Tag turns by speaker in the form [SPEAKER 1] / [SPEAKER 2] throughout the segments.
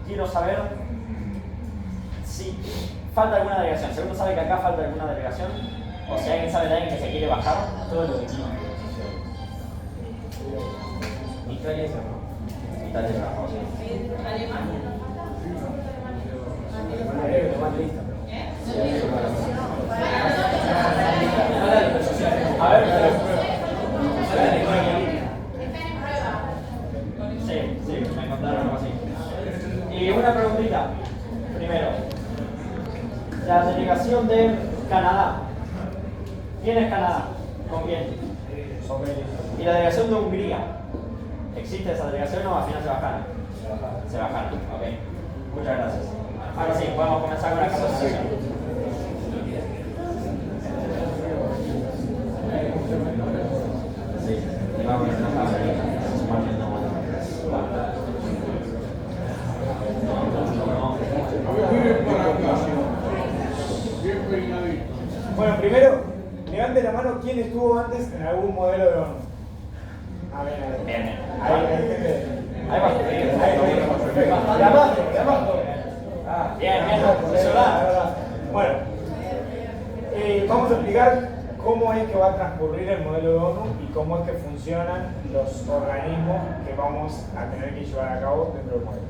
[SPEAKER 1] quiero saber si falta alguna delegación. Si alguno sabe que acá falta alguna delegación, o si alguien sabe de alguien que se quiere bajar, todo lo que quiera. Italia es no. Italia es no.
[SPEAKER 2] Alemania.
[SPEAKER 1] A ver, sí, me contaron algo así. Y una preguntita. Primero, la delegación de Canadá. ¿Quién es Canadá? ¿Con quién? ¿Y la delegación de Hungría? ¿Existe esa delegación o al final se bajaron? Se bajaron, ok. Muchas gracias. Ahora sí, podemos comenzar con la capacitación.
[SPEAKER 3] Bueno, primero, levante la mano quién estuvo antes en algún modelo de ONU. A ver.
[SPEAKER 1] Bien.
[SPEAKER 3] Ahí va. De abajo.
[SPEAKER 1] Bien.
[SPEAKER 3] Bueno, vamos a explicar cómo es que va a transcurrir el modelo de ONU y cómo es que funcionan los organismos que vamos a tener que llevar a cabo dentro del modelo.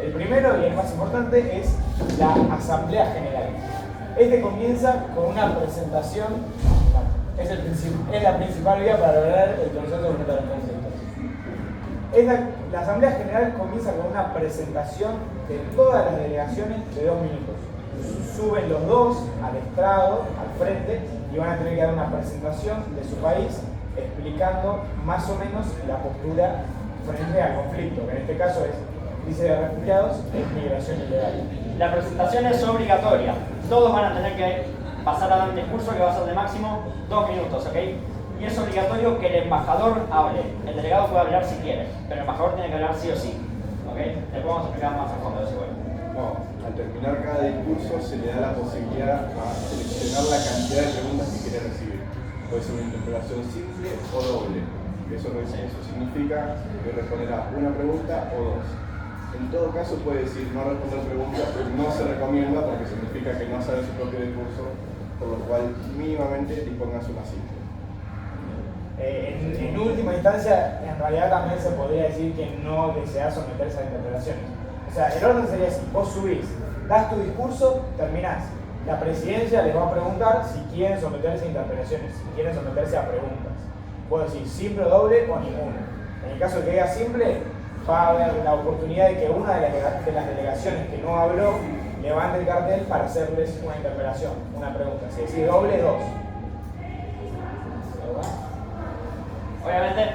[SPEAKER 3] El primero y el más importante es la Asamblea General. Este comienza con una presentación, es la principal vía para lograr el consenso frente a los conflictos. La Asamblea General comienza con una presentación de todas las delegaciones de 2 minutos. Suben los dos al estrado, al frente, y van a tener que dar una presentación de su país explicando más o menos la postura frente al conflicto, que en este caso es crisis de refugiados e migración ilegal.
[SPEAKER 1] La presentación es obligatoria. Todos van a tener que pasar a dar un discurso que va a ser de máximo 2 minutos, ¿ok? Y es obligatorio que el embajador hable. El delegado puede hablar si quiere, pero el embajador tiene que hablar sí o sí, ¿ok? Después vamos a explicar más a fondo de eso.
[SPEAKER 4] No, al terminar cada discurso se le da la posibilidad a seleccionar la cantidad de preguntas que quiere recibir. Puede ser una interpelación simple o doble. Eso significa que responderá una pregunta o dos. En todo caso puede decir no responder preguntas, pero no se recomienda porque significa que no sabe su propio discurso, por lo cual mínimamente dispongas una simple.
[SPEAKER 3] En última instancia, en realidad también se podría decir que no desea someterse a interpelaciones. O sea, el orden sería así: vos subís, das tu discurso, terminás. La presidencia les va a preguntar si quieren someterse a interpelaciones, si quieren someterse a preguntas. Puedo decir simple, doble o ninguna. En el caso de que diga simple, va a haber la oportunidad de que una de las delegaciones que no habló levante el cartel para hacerles una interpelación, una pregunta. Si decís doble, dos.
[SPEAKER 1] Obviamente,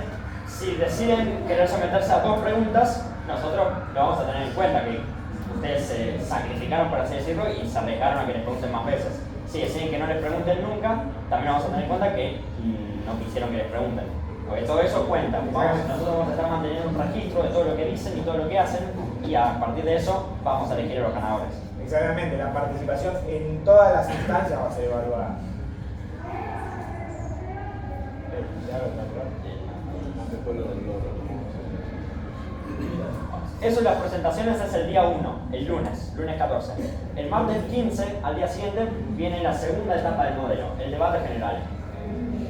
[SPEAKER 1] si deciden querer someterse a 2 preguntas, nosotros lo vamos a tener en cuenta que ustedes se sacrificaron, por así decirlo, y se arriesgaron a que les pregunten más veces. Si deciden que no les pregunten nunca, también vamos a tener en cuenta que no quisieron que les pregunten. Porque todo eso cuenta. Nosotros vamos a estar manteniendo un registro de todo lo que dicen y todo lo que hacen, y a partir de eso vamos a elegir a los ganadores.
[SPEAKER 3] Exactamente, la participación en todas las instancias va a ser evaluada.
[SPEAKER 1] Eso en las presentaciones es el día 1, el lunes 14. El martes 15, al día siguiente, viene la segunda etapa del modelo, el debate general.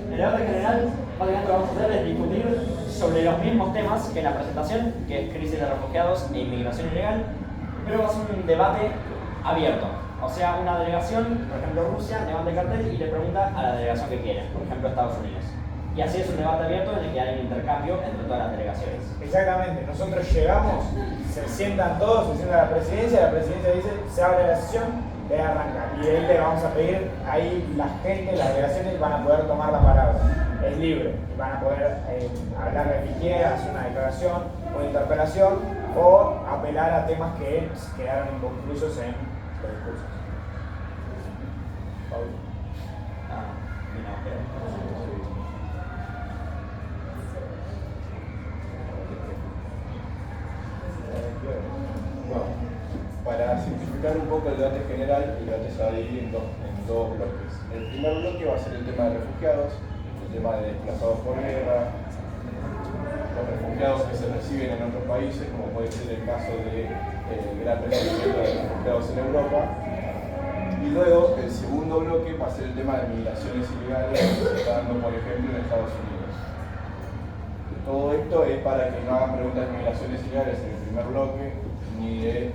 [SPEAKER 1] El debate general, básicamente lo que vamos a hacer es discutir sobre los mismos temas que en la presentación, que es crisis de refugiados e inmigración ilegal, pero va a ser un debate abierto. O sea, una delegación, por ejemplo Rusia, levanta el cartel y le pregunta a la delegación que quiere, por ejemplo Estados Unidos. Y así es un debate abierto en el que hay un intercambio entre todas las delegaciones.
[SPEAKER 3] Exactamente, nosotros llegamos, se sientan todos, se sienta la presidencia dice, se abre la sesión, le arranca. Y ahí le vamos a pedir, ahí la gente, las delegaciones van a poder tomar la palabra. Es libre, van a poder hablar de lo que quieran, hacer una declaración, una interpelación o apelar a temas que quedaron inconclusos en los discursos. Paulo.
[SPEAKER 4] Bueno, para simplificar un poco el debate general, el debate se va a dividir en dos bloques. El primer bloque va a ser el tema de refugiados, el tema de desplazados por guerra, los refugiados que se reciben en otros países, como puede ser el caso del gran recibimiento de refugiados en Europa. Y luego el segundo bloque va a ser el tema de migraciones ilegales que se está dando, por ejemplo, en Estados Unidos. Todo esto es para que no hagan preguntas de migraciones ilegales en el primer bloque, ni de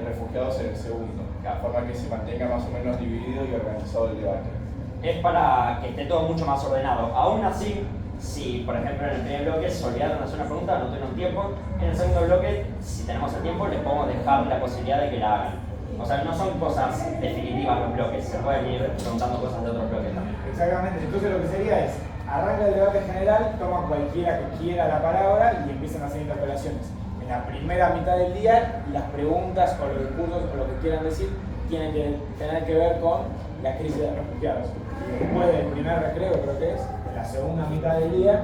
[SPEAKER 4] refugiados en el segundo, de forma que se mantenga más o menos dividido y organizado el debate.
[SPEAKER 1] Es para que esté todo mucho más ordenado. Aún así, si por ejemplo en el primer bloque se olvidaron de hacer una pregunta, no tuvieron tiempo, en el segundo bloque, si tenemos el tiempo, les podemos dejar la posibilidad de que la hagan. O sea, no son cosas definitivas los bloques, se pueden ir preguntando cosas de otros bloques también.
[SPEAKER 3] Exactamente, entonces lo que sería es, arranca el debate general, toma cualquiera que quiera la palabra y empiezan a hacer interpelaciones. En la primera mitad del día, las preguntas o los discursos o lo que quieran decir tienen que tener que ver con la crisis de refugiados. Después del primer recreo, creo que es, en la segunda mitad del día,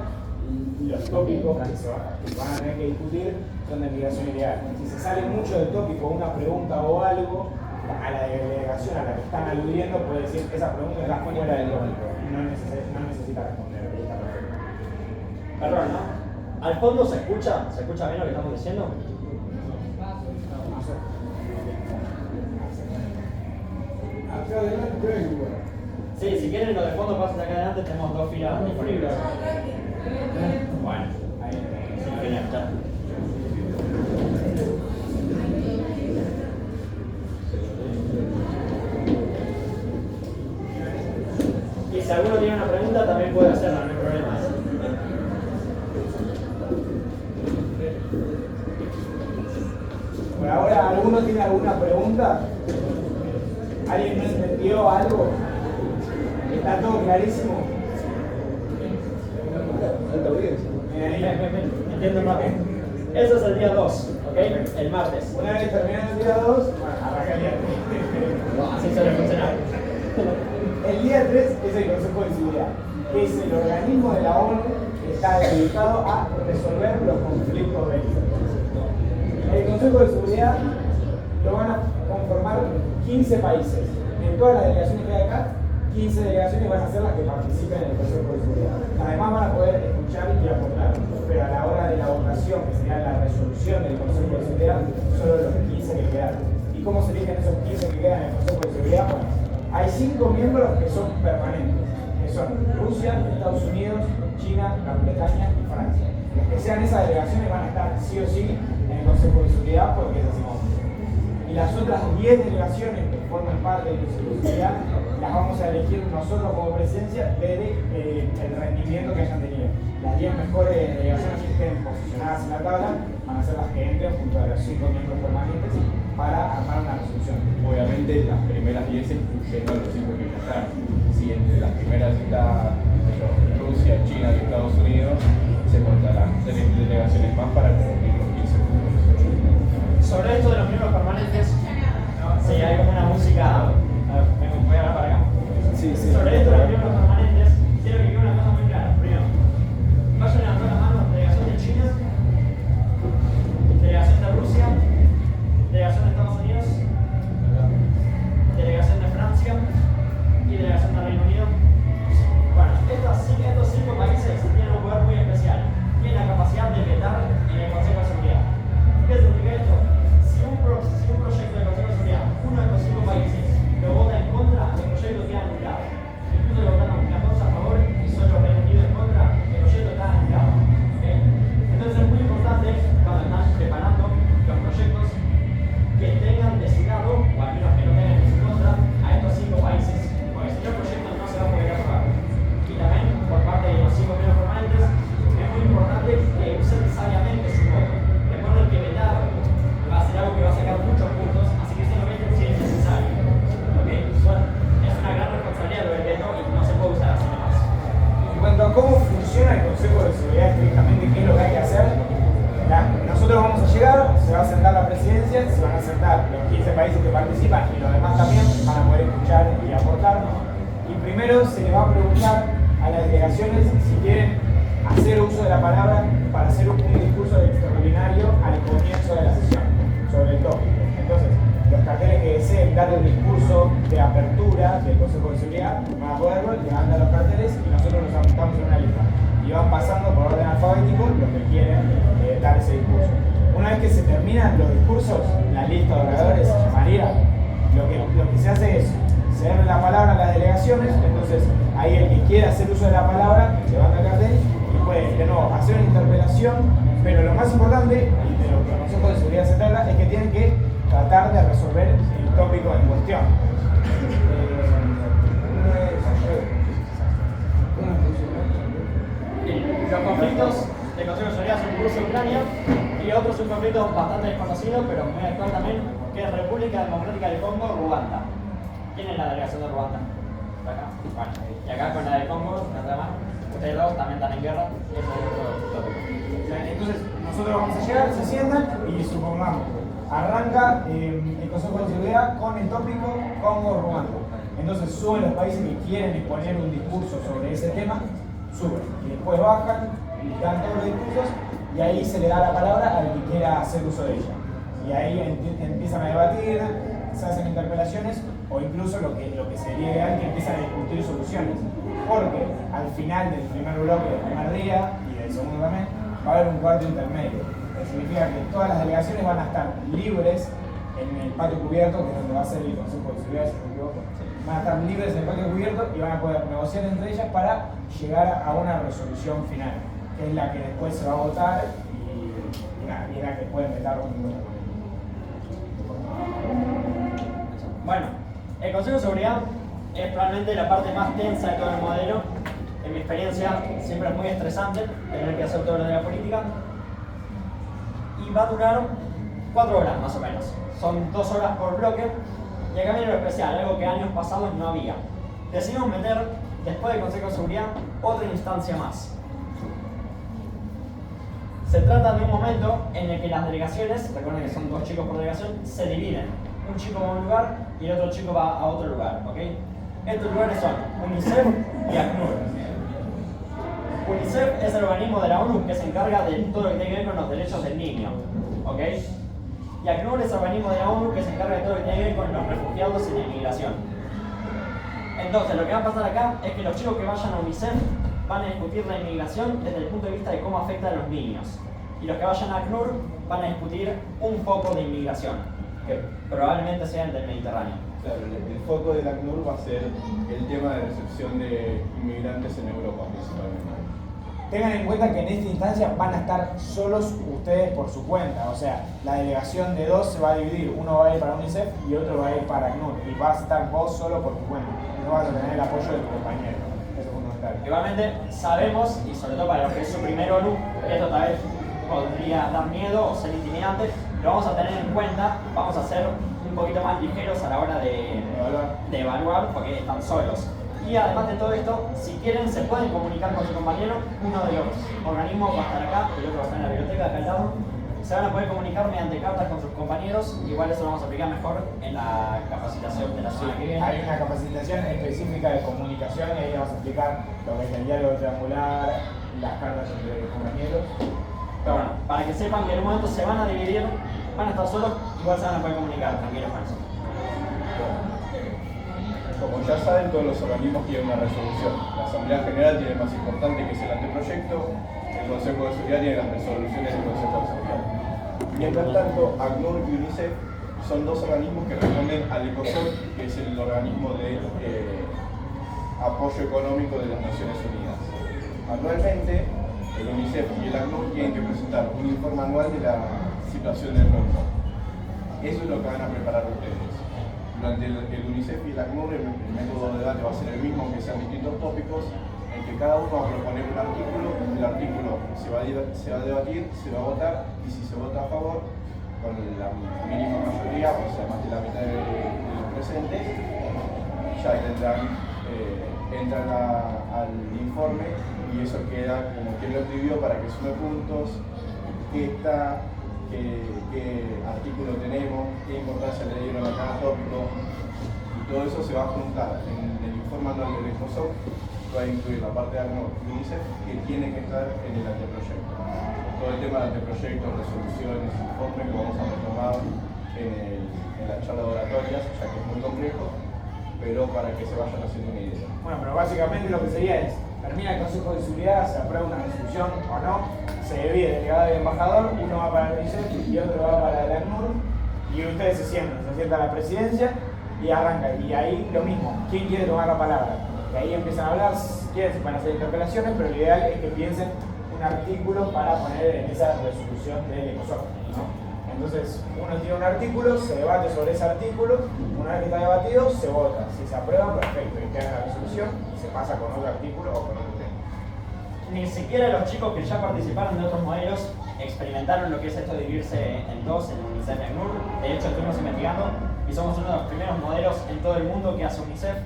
[SPEAKER 3] los tópicos que van a tener que discutir son de migración ilegal. Si se sale mucho del tópico, una pregunta o algo, a la delegación a la que están aludiendo puede decir esa pregunta está fuera del tópico y no necesita responder.
[SPEAKER 1] Perdón, ¿no? ¿Al fondo se escucha? ¿Se escucha bien lo que estamos diciendo?
[SPEAKER 3] No sé.
[SPEAKER 2] Acá adelante creo que bueno.
[SPEAKER 1] Sí, si quieren lo de fondo pasen acá adelante, tenemos 2 filas disponibles. Bueno, ahí, si no quieren escuchar. Y si alguno tiene una pregunta también puede hacerla, no hay problema.
[SPEAKER 3] Por ahora, ¿alguno tiene alguna pregunta? ¿Alguien no entendió algo? ¿Está todo clarísimo?
[SPEAKER 1] Entiendo el mapa. Eso es el día 2, ¿ok? El martes.
[SPEAKER 3] Una vez terminado el día 2, bueno, arranca el día 3.
[SPEAKER 1] Así suele funcionar.
[SPEAKER 3] El día 3 es el Consejo de Seguridad, que es el organismo de la ONU que está dedicado a resolver los conflictos bélicos. El Consejo de Seguridad lo van a conformar 15 países. De todas las delegaciones que hay acá, 15 delegaciones van a ser las que participen en el Consejo de Seguridad. Además van a poder escuchar y aportar, pero a la hora de la votación, que sería la resolución del Consejo de Seguridad, solo los 15 que quedaron. ¿Y cómo se eligen esos 15 que quedan en el Consejo de Seguridad? Bueno, hay 5 miembros que son permanentes, que son Rusia, Estados Unidos, China, Gran Bretaña y Francia. Los que sean esas delegaciones van a estar sí o sí en el Consejo de Seguridad porque es así como. Y las otras 10 delegaciones que forman parte del Consejo de Seguridad las vamos a elegir nosotros como presencia desde el rendimiento que hayan tenido. Las 10 mejores delegaciones que estén posicionadas en la tabla van a ser las que entren junto a los 5 miembros permanentes para armar una resolución.
[SPEAKER 4] Obviamente las primeras 10 incluyendo a los 5 que ya están. Si entre las primeras está Rusia, China y Estados Unidos, se contarán 3 delegaciones más para cumplir los 15 puntos.
[SPEAKER 1] Sobre esto de los miembros permanentes, sí, hay como una música. Voy a hablar para acá.
[SPEAKER 3] Sí.
[SPEAKER 1] Sobre esto de los miembros permanentes, quiero que quede una cosa muy clara. Primero, vayan levantando la mano, delegación de China, delegación de Rusia, delegación de Estados Unidos, delegación de Francia y delegación del Reino Unido. Bueno, estos 5 países tienen un poder muy especial. Tienen la capacidad de vetar en el Consejo de Seguridad. ¿Qué significa esto? Si un proyecto del Consejo de Seguridad, uno de los 5 países, lo vota en contra, el proyecto queda anulado. Incluso lo votaron 14 a favor y solo Reino Unido en contra, el proyecto está anulado. ¿Okay? Entonces es muy importante cuando están preparando los proyectos que tengan de su lado, o al menos que no tengan en su contra, a estos 5 países, porque si no el proyecto no se va a poder aprobar. Y también, por parte de los 5 miembros permanentes, es muy importante que usen sabiamente su voto. Recuerden que vetar va a ser algo que va a sacar muchos puntos, así que solamente si es necesario. ¿Okay? Bueno, es una gran responsabilidad lo del veto y no se puede usar así nomás.
[SPEAKER 3] En cuanto a cómo funciona el Consejo de Seguridad estrictamente, qué es lo que hay que hacer, nosotros vamos a llegar, se va a sentar la presidencia, se van a sentar los 15 países que participan y los demás también van a poder escuchar y aportar. Y primero se les va a preguntar a las delegaciones si quieren hacer uso de la palabra para hacer un discurso extraordinario al comienzo de la sesión sobre el tópico. Entonces, los carteles que deseen dar el discurso de apertura del Consejo de Seguridad van a poderlo, levantan los carteles y nosotros los apuntamos en una lista. Y y van pasando por orden alfabético los que quieren dar ese discurso. Una vez que se terminan los discursos, la lista de oradores se llamaría, lo que se hace es ceder la palabra a las delegaciones, entonces ahí el que quiera hacer uso de la palabra levanta el cartel y puede de nuevo hacer una interpelación, pero lo más importante, y de lo que el Consejo de Seguridad se trata, es que tienen que tratar de resolver el tópico en cuestión.
[SPEAKER 1] Los conflictos de Consejo de Seguridad son Rusia y Ucrania, y otro es un conflicto bastante desconocido, pero muy actual también, que es República Democrática del Congo, Ruanda. ¿Quién es la delegación de Ruanda? Acá. Bueno, y acá con la de Congo, nada más. Ustedes dos también están en guerra, y eso es otro tópico.
[SPEAKER 3] Entonces, nosotros vamos a llegar, se sientan y supongamos, arranca el Consejo de Seguridad con el tópico Congo-Ruanda. Entonces suben los países que quieren exponer un discurso sobre ese tema, suben y después bajan y dan todos los discursos y ahí se le da la palabra al que quiera hacer uso de ella. Y ahí empiezan a debatir, se hacen interpelaciones o incluso lo que sería ideal que empiezan a discutir soluciones. Porque al final del primer bloque del primer día y del segundo también va a haber un cuarto intermedio. Que significa que todas las delegaciones van a estar libres en el patio cubierto, que es donde va a ser el Consejo de Seguridad, si no me equivoco. Van a estar libres en el patio cubierto y van a poder negociar entre ellas para llegar a una resolución final, que es la que después se va a votar y es la que pueden vetar un.
[SPEAKER 1] Bueno, el Consejo de Seguridad es probablemente la parte más tensa de todo el modelo. En mi experiencia siempre es muy estresante tener que hacer todo lo de la política. Y va a durar 4 horas más o menos. Son 2 horas por bloque. Y acá viene lo especial, algo que años pasados no había. Decidimos meter, después del Consejo de Seguridad, otra instancia más. Se trata de un momento en el que las delegaciones, recuerden que son 2 chicos por delegación, se dividen. Un chico va a un lugar y el otro chico va a otro lugar, ¿ok? Estos lugares son UNICEF y ACNUR. UNICEF es el organismo de la ONU que se encarga de todo lo que tiene que ver con los derechos del niño, ¿ok? Y ACNUR es el organismo de la ONU que se encarga de todo lo que tiene que ver con los refugiados y la inmigración. Entonces, lo que va a pasar acá es que los chicos que vayan a UNICEF van a discutir la inmigración desde el punto de vista de cómo afecta a los niños. Y los que vayan a ACNUR van a discutir un foco de inmigración, que probablemente sea el del Mediterráneo.
[SPEAKER 4] Claro, el foco del ACNUR va a ser el tema de recepción de inmigrantes en Europa, principalmente.
[SPEAKER 3] Tengan en cuenta que en esta instancia van a estar solos ustedes por su cuenta, o sea, la delegación de 2 se va a dividir, uno va a ir para UNICEF y otro va a ir para ACNUR, y vas a estar vos solo por tu cuenta, no vas a tener el apoyo de tu compañero, eso es fundamental.
[SPEAKER 1] Igualmente sabemos, y sobre todo para los que es su primer ONU, esto tal vez podría dar miedo o ser intimidante, lo vamos a tener en cuenta, vamos a ser un poquito más ligeros a la hora de evaluar porque están solos. Y además de todo esto, si quieren se pueden comunicar con su compañero, uno de los organismos va a estar acá, el otro va a estar en la biblioteca de acá al lado. Se van a poder comunicar mediante cartas con sus compañeros, igual eso lo vamos a aplicar mejor en la capacitación de la semana que viene.
[SPEAKER 3] Hay una capacitación específica de comunicación y ahí vamos a explicar lo que es el diálogo triangular, las cartas entre compañeros.
[SPEAKER 1] Pero bueno, para que sepan que en un momento se van a dividir, van a estar solos, igual se van a poder comunicar, tranquilos con eso.
[SPEAKER 4] Como ya saben, todos los organismos tienen una resolución. La Asamblea General tiene el más importante, que es el anteproyecto. El Consejo de Seguridad tiene las resoluciones del Consejo de Seguridad. Mientras tanto, ACNUR y UNICEF son 2 organismos que responden al ECOSOC, que es el organismo de apoyo económico de las Naciones Unidas. Anualmente, el UNICEF y el ACNUR tienen que presentar un informe anual de la situación del mundo. Eso es lo que van a preparar ustedes. Durante el UNICEF y el ACNUR el método de debate va a ser el mismo, aunque sean distintos tópicos, en que cada uno va a proponer un artículo, el artículo se va a debatir, se va a votar, y si se vota a favor, con la mínima mayoría, o sea, más de la mitad de los presentes, ya entran al informe y eso queda como quien lo escribió para que sume puntos, qué artículo tenemos, qué importancia le dieron a cada tópico, y todo eso se va a juntar en el informe anual del ECOSOC, va a incluir la parte de ACNUR y UNICEF que tiene que estar en el anteproyecto. Todo el tema del anteproyecto, resoluciones, informes lo vamos a retomar en las charlas oratorias, ya que es muy complejo, pero para que se vayan haciendo una idea.
[SPEAKER 3] Bueno, pero básicamente lo que sería es termina el Consejo de Seguridad, se aprueba una resolución o no, se divide delegado y embajador, uno va para el UNICEF y otro va para el ACNUR, y ustedes se sienta a la presidencia y arranca. Y ahí lo mismo, ¿quién quiere tomar la palabra? Y ahí empiezan a hablar, si quieren se van a hacer interpelaciones, pero lo ideal es que piensen un artículo para poner en esa resolución del ECOSOC, ¿no? Entonces, uno tiene un artículo, se debate sobre ese artículo, una vez que está debatido, se vota. Si se aprueba, perfecto, y queda la resolución, y se pasa con otro artículo o con otro tema.
[SPEAKER 1] Ni siquiera los chicos que ya participaron de otros modelos experimentaron lo que es esto de dividirse en dos en UNICEF y ACNUR. De hecho, estuvimos investigando y somos uno de los primeros modelos en todo el mundo que hace UNICEF.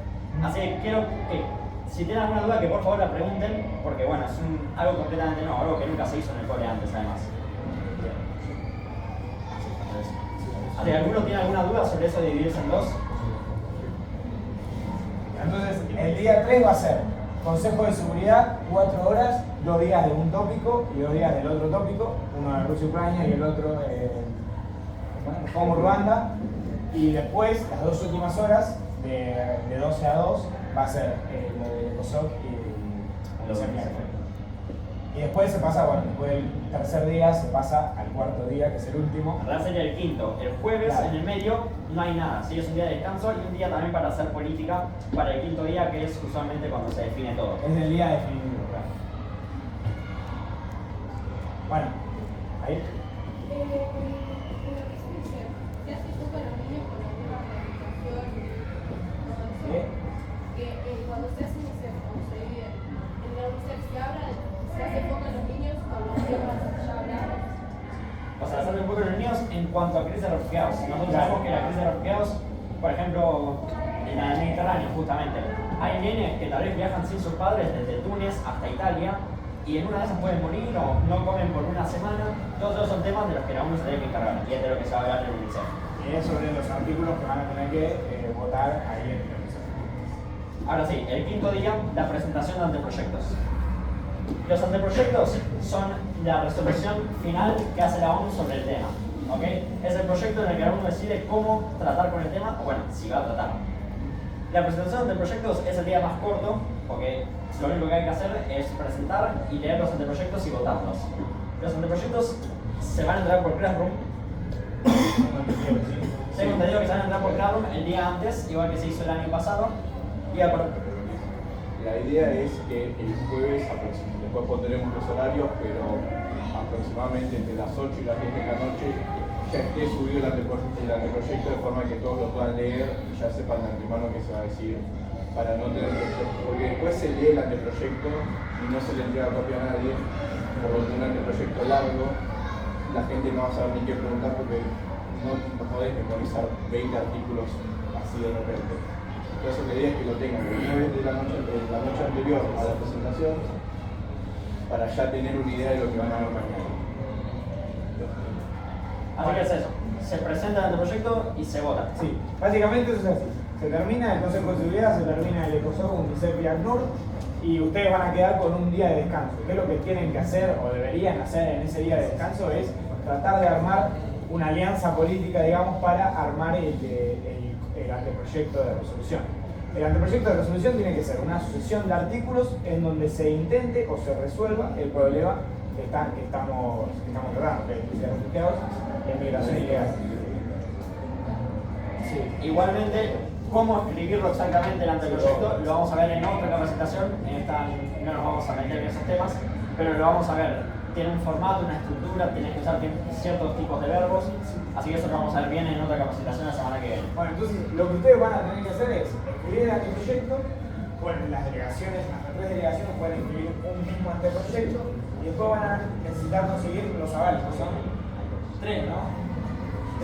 [SPEAKER 1] Así que quiero que, si tienen alguna duda, que por favor la pregunten, porque bueno, es algo completamente nuevo, algo que nunca se hizo en el cole antes, además. ¿Alguno tiene alguna duda sobre eso de dividirse en dos?
[SPEAKER 3] Entonces, el día 3 va a ser Consejo de Seguridad, 4 horas, 2 días de un tópico y 2 días del otro tópico, uno de Rusia y Ucrania y el otro como Ruanda. Y después, las 2 últimas horas, de 12 a 2, va a ser lo de COSOC y el seminario. Y después se pasa, bueno, después del tercer día se pasa al cuarto día, que es el último.
[SPEAKER 1] En realidad sería el quinto. El jueves, claro, en el medio no hay nada. Sí, es un día de descanso y un día también para hacer política para el quinto día, que es usualmente cuando se define todo.
[SPEAKER 3] Es el día definitivo, claro. Bueno, ahí.
[SPEAKER 5] Cuando se hace UNICEF, cuando se divide, en la UNICEF se hace foco en los niños, cuando ya hablamos.
[SPEAKER 1] O sea, se hace un poco en los niños en cuanto a crisis de refugiados. Nosotros sabemos que la crisis de refugiados, por ejemplo, en el Mediterráneo, justamente, hay nenes que tal vez viajan sin sus padres desde Túnez hasta Italia y en una de esas pueden morir o no comen por una semana. Todos esos son temas de los que la ONU se tiene que encargar y es de lo que se va a hablar en UNICEF.
[SPEAKER 3] Y es sobre los artículos que van a tener que votar ahí en el UNICEF.
[SPEAKER 1] Ahora sí, el quinto día, la presentación de anteproyectos. Los anteproyectos son la resolución final que hace la ONU sobre el tema. ¿Okay? Es el proyecto en el que la ONU decide cómo tratar con el tema, o bueno, si va a tratar. La presentación de anteproyectos es el día más corto, porque lo único que hay que hacer es presentar y leer los anteproyectos y votarlos. Los anteproyectos se van a entrar por Classroom. Tengo entendido que se van a entrar por Classroom el día antes, igual que se hizo el año pasado.
[SPEAKER 4] La idea es que el jueves, después pondremos los horarios, pero aproximadamente entre las 8 y las 10 de la noche ya esté subido el anteproyecto de forma que todos lo puedan leer y ya sepan de antemano qué se va a decir, para no tener que... Porque después se lee el anteproyecto y no se le entrega copia a nadie, por un anteproyecto largo, la gente no va a saber ni qué preguntar porque no podés memorizar 20 artículos así de repente. Por eso la idea es que lo tengan el 9 de la noche anterior a la presentación para ya tener una idea de lo que van a ver mañana.
[SPEAKER 1] Así que es eso, se presenta el anteproyecto y se vota.
[SPEAKER 3] Sí, básicamente eso es así. Se termina el Consejo de Seguridad, se termina el ECOSOC, UNICEF y ACNUR y ustedes van a quedar con un día de descanso. ¿Qué es lo que tienen que hacer o deberían hacer en ese día de descanso? Es tratar de armar una alianza política, digamos, para armar el anteproyecto de resolución. El anteproyecto de resolución tiene que ser una sucesión de artículos en donde se intente o se resuelva el problema que estamos tratando, que es crisis de refugiados y migración ilegal.
[SPEAKER 1] Sí. Igualmente, cómo escribirlo exactamente el anteproyecto lo vamos a ver en otra capacitación. En esta no nos vamos a meter en esos temas, pero lo vamos a ver. Tiene un formato, una estructura, tienes que usar ciertos tipos de verbos, así que eso lo vamos a ver bien en otra capacitación la semana que viene.
[SPEAKER 3] Bueno, entonces lo que ustedes van a tener que hacer es escribir el anteproyecto, bueno, las delegaciones, las 3 delegaciones pueden escribir un mismo anteproyecto y después van a necesitar conseguir los avales, ¿no son? 3, ¿no?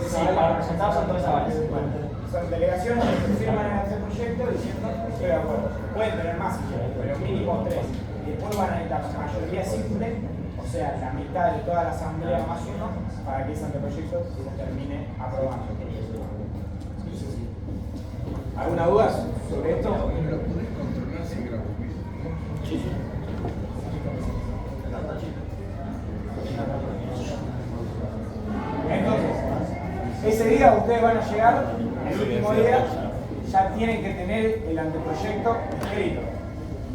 [SPEAKER 1] Sí, para presentar son 3 avales.
[SPEAKER 3] Bueno, son delegaciones que firman el anteproyecto diciendo estoy de acuerdo. Pueden tener más si quieren, pero mínimo 3. Y después van a necesitar mayoría simple, o sea, la mitad de toda la asamblea más uno, para que ese anteproyecto se termine aprobando. ¿Alguna duda sobre esto?
[SPEAKER 2] ¿Lo podés controlar sin grafismo?
[SPEAKER 1] Sí.
[SPEAKER 3] Entonces, ese día ustedes van a llegar, el último día, ya tienen que tener el anteproyecto escrito.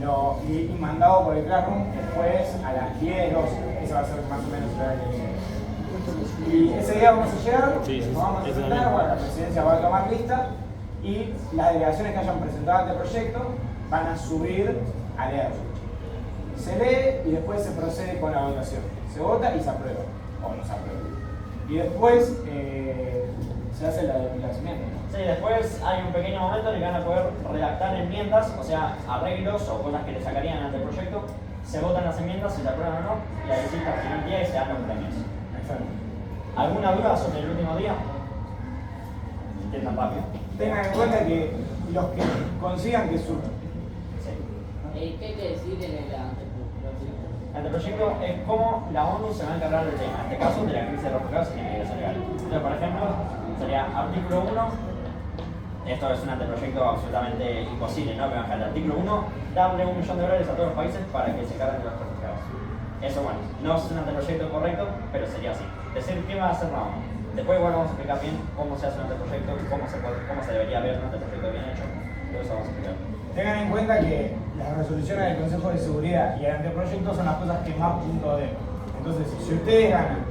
[SPEAKER 3] y mandado por el Classroom después a las 10, 12. Ese va a ser más o menos el horario que viene. Y ese día vamos a llegar, nos vamos a presentar, bueno, la presidencia va a tomar lista y las delegaciones que hayan presentado este proyecto van a subir a leerlo. Se lee y después se procede con la votación. Se vota y se aprueba, o no se aprueba. Y después se hace las enmiendas.
[SPEAKER 1] Sí, después hay un pequeño momento en el que van a poder redactar enmiendas, o sea, arreglos o cosas que le sacarían al proyecto. Se votan las enmiendas, si se aprueban o no, y ahí sí está el día y se dan los premios.
[SPEAKER 3] Exacto.
[SPEAKER 1] ¿Alguna duda sobre el último día? Entiendan rápido.
[SPEAKER 3] Tengan en cuenta que los que consigan que su...
[SPEAKER 1] Sí.
[SPEAKER 6] ¿Qué hay que decir en el anteproyecto?
[SPEAKER 1] El anteproyecto es cómo la ONU se va a encargar del tema, en este caso de la crisis de refugiados y la inmigración legal. Entonces, por ejemplo, sería artículo 1. Esto es un anteproyecto absolutamente imposible, ¿no? Pero en el artículo 1, darle $1 millón a todos los países para que se carguen de los refugiados. Eso, bueno, no es un anteproyecto correcto, pero sería así. Decir qué va a hacer la ONU. Después, bueno, vamos a explicar bien cómo se hace un anteproyecto, cómo se debería ver un anteproyecto bien hecho. Todo eso vamos a explicar.
[SPEAKER 3] Tengan en cuenta que las resoluciones del Consejo de Seguridad y el anteproyecto son las cosas que más puntos den. Entonces, si ustedes ganan,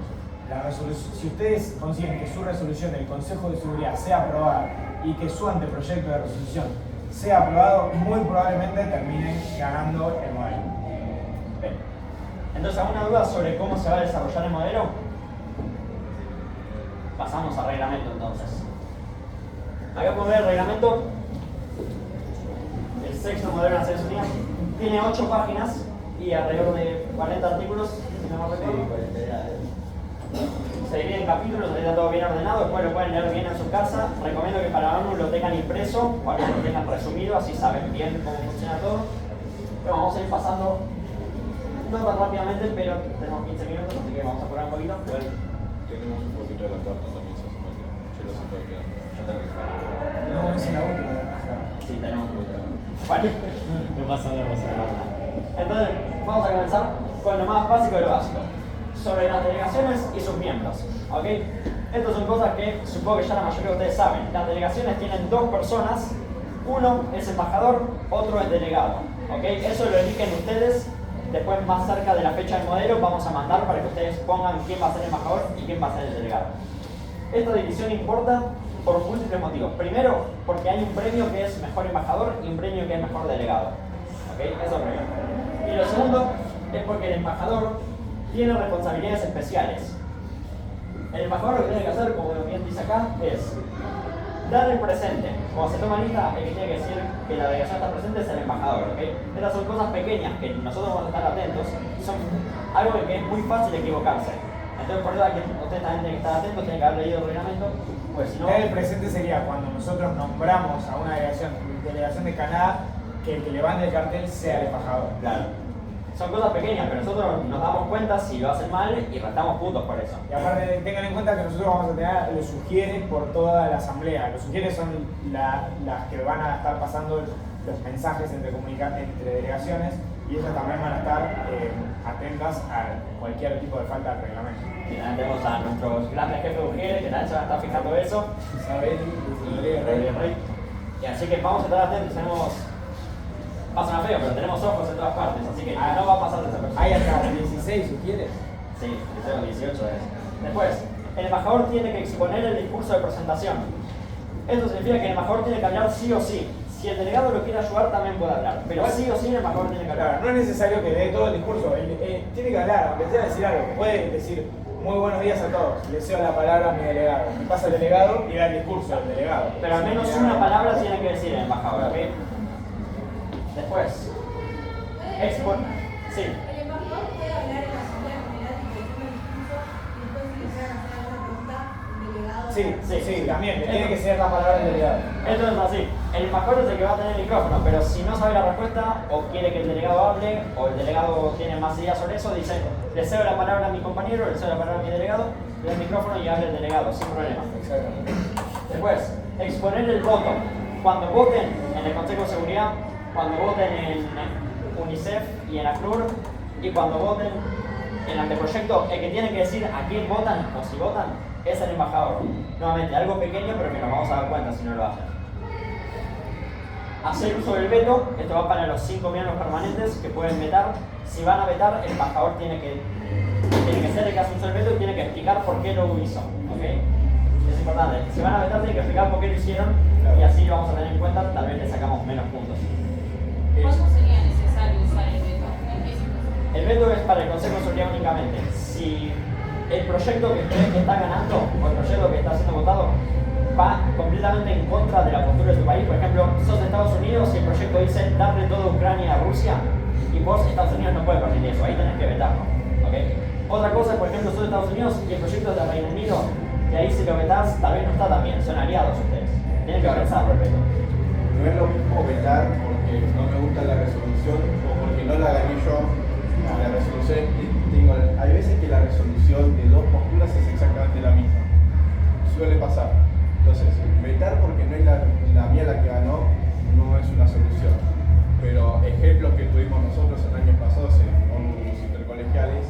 [SPEAKER 3] si ustedes consiguen que su resolución del Consejo de Seguridad sea aprobada y que su anteproyecto de resolución sea aprobado, muy probablemente terminen ganando el modelo.
[SPEAKER 1] Bien. Entonces, ¿alguna duda sobre cómo se va a desarrollar el modelo? Pasamos al reglamento entonces. Acá podemos ver el reglamento. El sexto modelo de Naciones Unidas tiene 8 páginas y alrededor de 40 artículos, si no me recuerdo. Se divide en capítulos, está todo bien ordenado, después lo pueden leer bien en su casa. Recomiendo que para uno lo tengan impreso, para que lo tengan resumido, así saben bien cómo funciona todo. Pero vamos a ir pasando, no tan rápidamente, pero tenemos 15 minutos, así que vamos a apurar un poquito.
[SPEAKER 4] Tenemos un poquito de la carta también, se hace yo lo sé todavía.
[SPEAKER 1] Yo tengo que esperar.
[SPEAKER 3] No, es la última.
[SPEAKER 1] Sí, tenemos un poquito. Bueno,
[SPEAKER 7] No pasa nada.
[SPEAKER 1] entonces vamos a comenzar con lo más básico de lo básico. Sobre las delegaciones y sus miembros, ¿ok? Estas son cosas que supongo que ya la mayoría de ustedes saben. Las delegaciones tienen 2 personas, uno es embajador, otro es delegado, ¿ok? Eso lo eligen ustedes. Después, más cerca de la fecha del modelo, vamos a mandar para que ustedes pongan quién va a ser el embajador y quién va a ser el delegado. Esta división importa por múltiples motivos. Primero, porque hay un premio que es mejor embajador y un premio que es mejor delegado, ¿ok? Eso es lo primero. Y lo segundo es porque el embajador tiene responsabilidades especiales. El embajador lo que tiene que hacer, como bien dice acá, es dar el presente. Cuando se toma lista, el que tiene que decir que la delegación está presente es el embajador, ¿ok? Estas son cosas pequeñas que nosotros vamos a estar atentos, son algo en que es muy fácil equivocarse. Entonces, por eso ustedes también tienen que estar atentos, tienen que haber leído el reglamento, pues si no...
[SPEAKER 3] El presente sería cuando nosotros nombramos a una delegación de Canadá, que el que levante el cartel sea el embajador.
[SPEAKER 1] Claro. Son cosas pequeñas, pero nosotros nos damos cuenta si lo hacen mal y restamos puntos por eso.
[SPEAKER 3] Y aparte, tengan en cuenta que nosotros vamos a tener los sugieres por toda la asamblea. Los sugieres son las que van a estar pasando los mensajes entre delegaciones y ellas también van a estar atentas a cualquier tipo de falta de reglamento.
[SPEAKER 1] Y también tenemos a nuestros grandes jefes de Ujieres que también se van a estar fijando eso.
[SPEAKER 3] Isabel y
[SPEAKER 1] Rey. Y así que vamos a estar atentos, pasa feo, pero tenemos ojos en todas partes, así que no va a pasar desapercibido.
[SPEAKER 3] hay hasta 16 sugieres.
[SPEAKER 1] Sí, 18 es. Después, el embajador tiene que exponer el discurso de presentación. Esto significa que el embajador tiene que hablar sí o sí. Si el delegado lo quiere ayudar, también puede hablar. Pero sí o sí el embajador tiene que hablar.
[SPEAKER 3] Claro, no es necesario que dé todo el discurso. Tiene que hablar, aunque sea decir algo. Puede decir, muy buenos días a todos. Le cedo la palabra a mi delegado. Y pasa el delegado y da el discurso al delegado.
[SPEAKER 1] Pero al menos una palabra tiene que decir el embajador, ¿ok? Después, sí.
[SPEAKER 5] El embajador puede hablar en la asamblea general y decir un discurso y después si desean hacer alguna pregunta, el delegado.
[SPEAKER 3] Sí, también. Le tiene que ser la palabra al delegado.
[SPEAKER 1] Esto es así. El embajador es el que va a tener el micrófono, pero si no sabe la respuesta o quiere que el delegado hable o el delegado tiene más ideas sobre eso, dice, le cedo la palabra a mi compañero, le cedo la palabra a mi delegado, le doy el micrófono y habla el delegado, sin problema.
[SPEAKER 3] Exactamente.
[SPEAKER 1] Después, exponer el voto. Cuando voten en el Consejo de Seguridad, cuando voten en UNICEF y en ACNUR, y cuando voten en el anteproyecto, el que tiene que decir a quién votan o si votan es el embajador. Nuevamente, algo pequeño, pero que nos vamos a dar cuenta si no lo hacen. hacer uso del veto. Esto va para los 5 miembros permanentes que pueden vetar. Si van a vetar, el embajador tiene que ser el que hace uso del veto y tiene que explicar por qué lo hizo. ¿Okay? Es importante. Si van a vetar, tienen que explicar por qué lo hicieron y así lo vamos a tener en cuenta. Tal vez le sacamos menos puntos.
[SPEAKER 5] ¿Cuándo sería necesario usar el veto? ¿En qué situación?
[SPEAKER 1] El veto es para el Consejo de Seguridad únicamente. Si el proyecto que crees que está ganando o el proyecto que está siendo votado va completamente en contra de la postura de tu país, por ejemplo, sos de Estados Unidos y el proyecto dice darle toda Ucrania a Rusia y vos, Estados Unidos, no puedes permitir eso, ahí tenés que vetarlo. ¿Okay? Otra cosa, por ejemplo, sos de Estados Unidos y el proyecto es de Reino Unido, y ahí si lo vetás, tal vez no está tan bien, son aliados ustedes. Tienen que organizar el veto.
[SPEAKER 4] No es lo mismo vetar porque no me gusta la resolución o porque no la gané yo. La resolución, hay veces que la resolución de dos posturas es exactamente la misma. Suele pasar. Entonces, vetar porque no es la mía la que ganó no es una solución. Pero ejemplos que tuvimos nosotros en años pasados en ONU intercolegiales,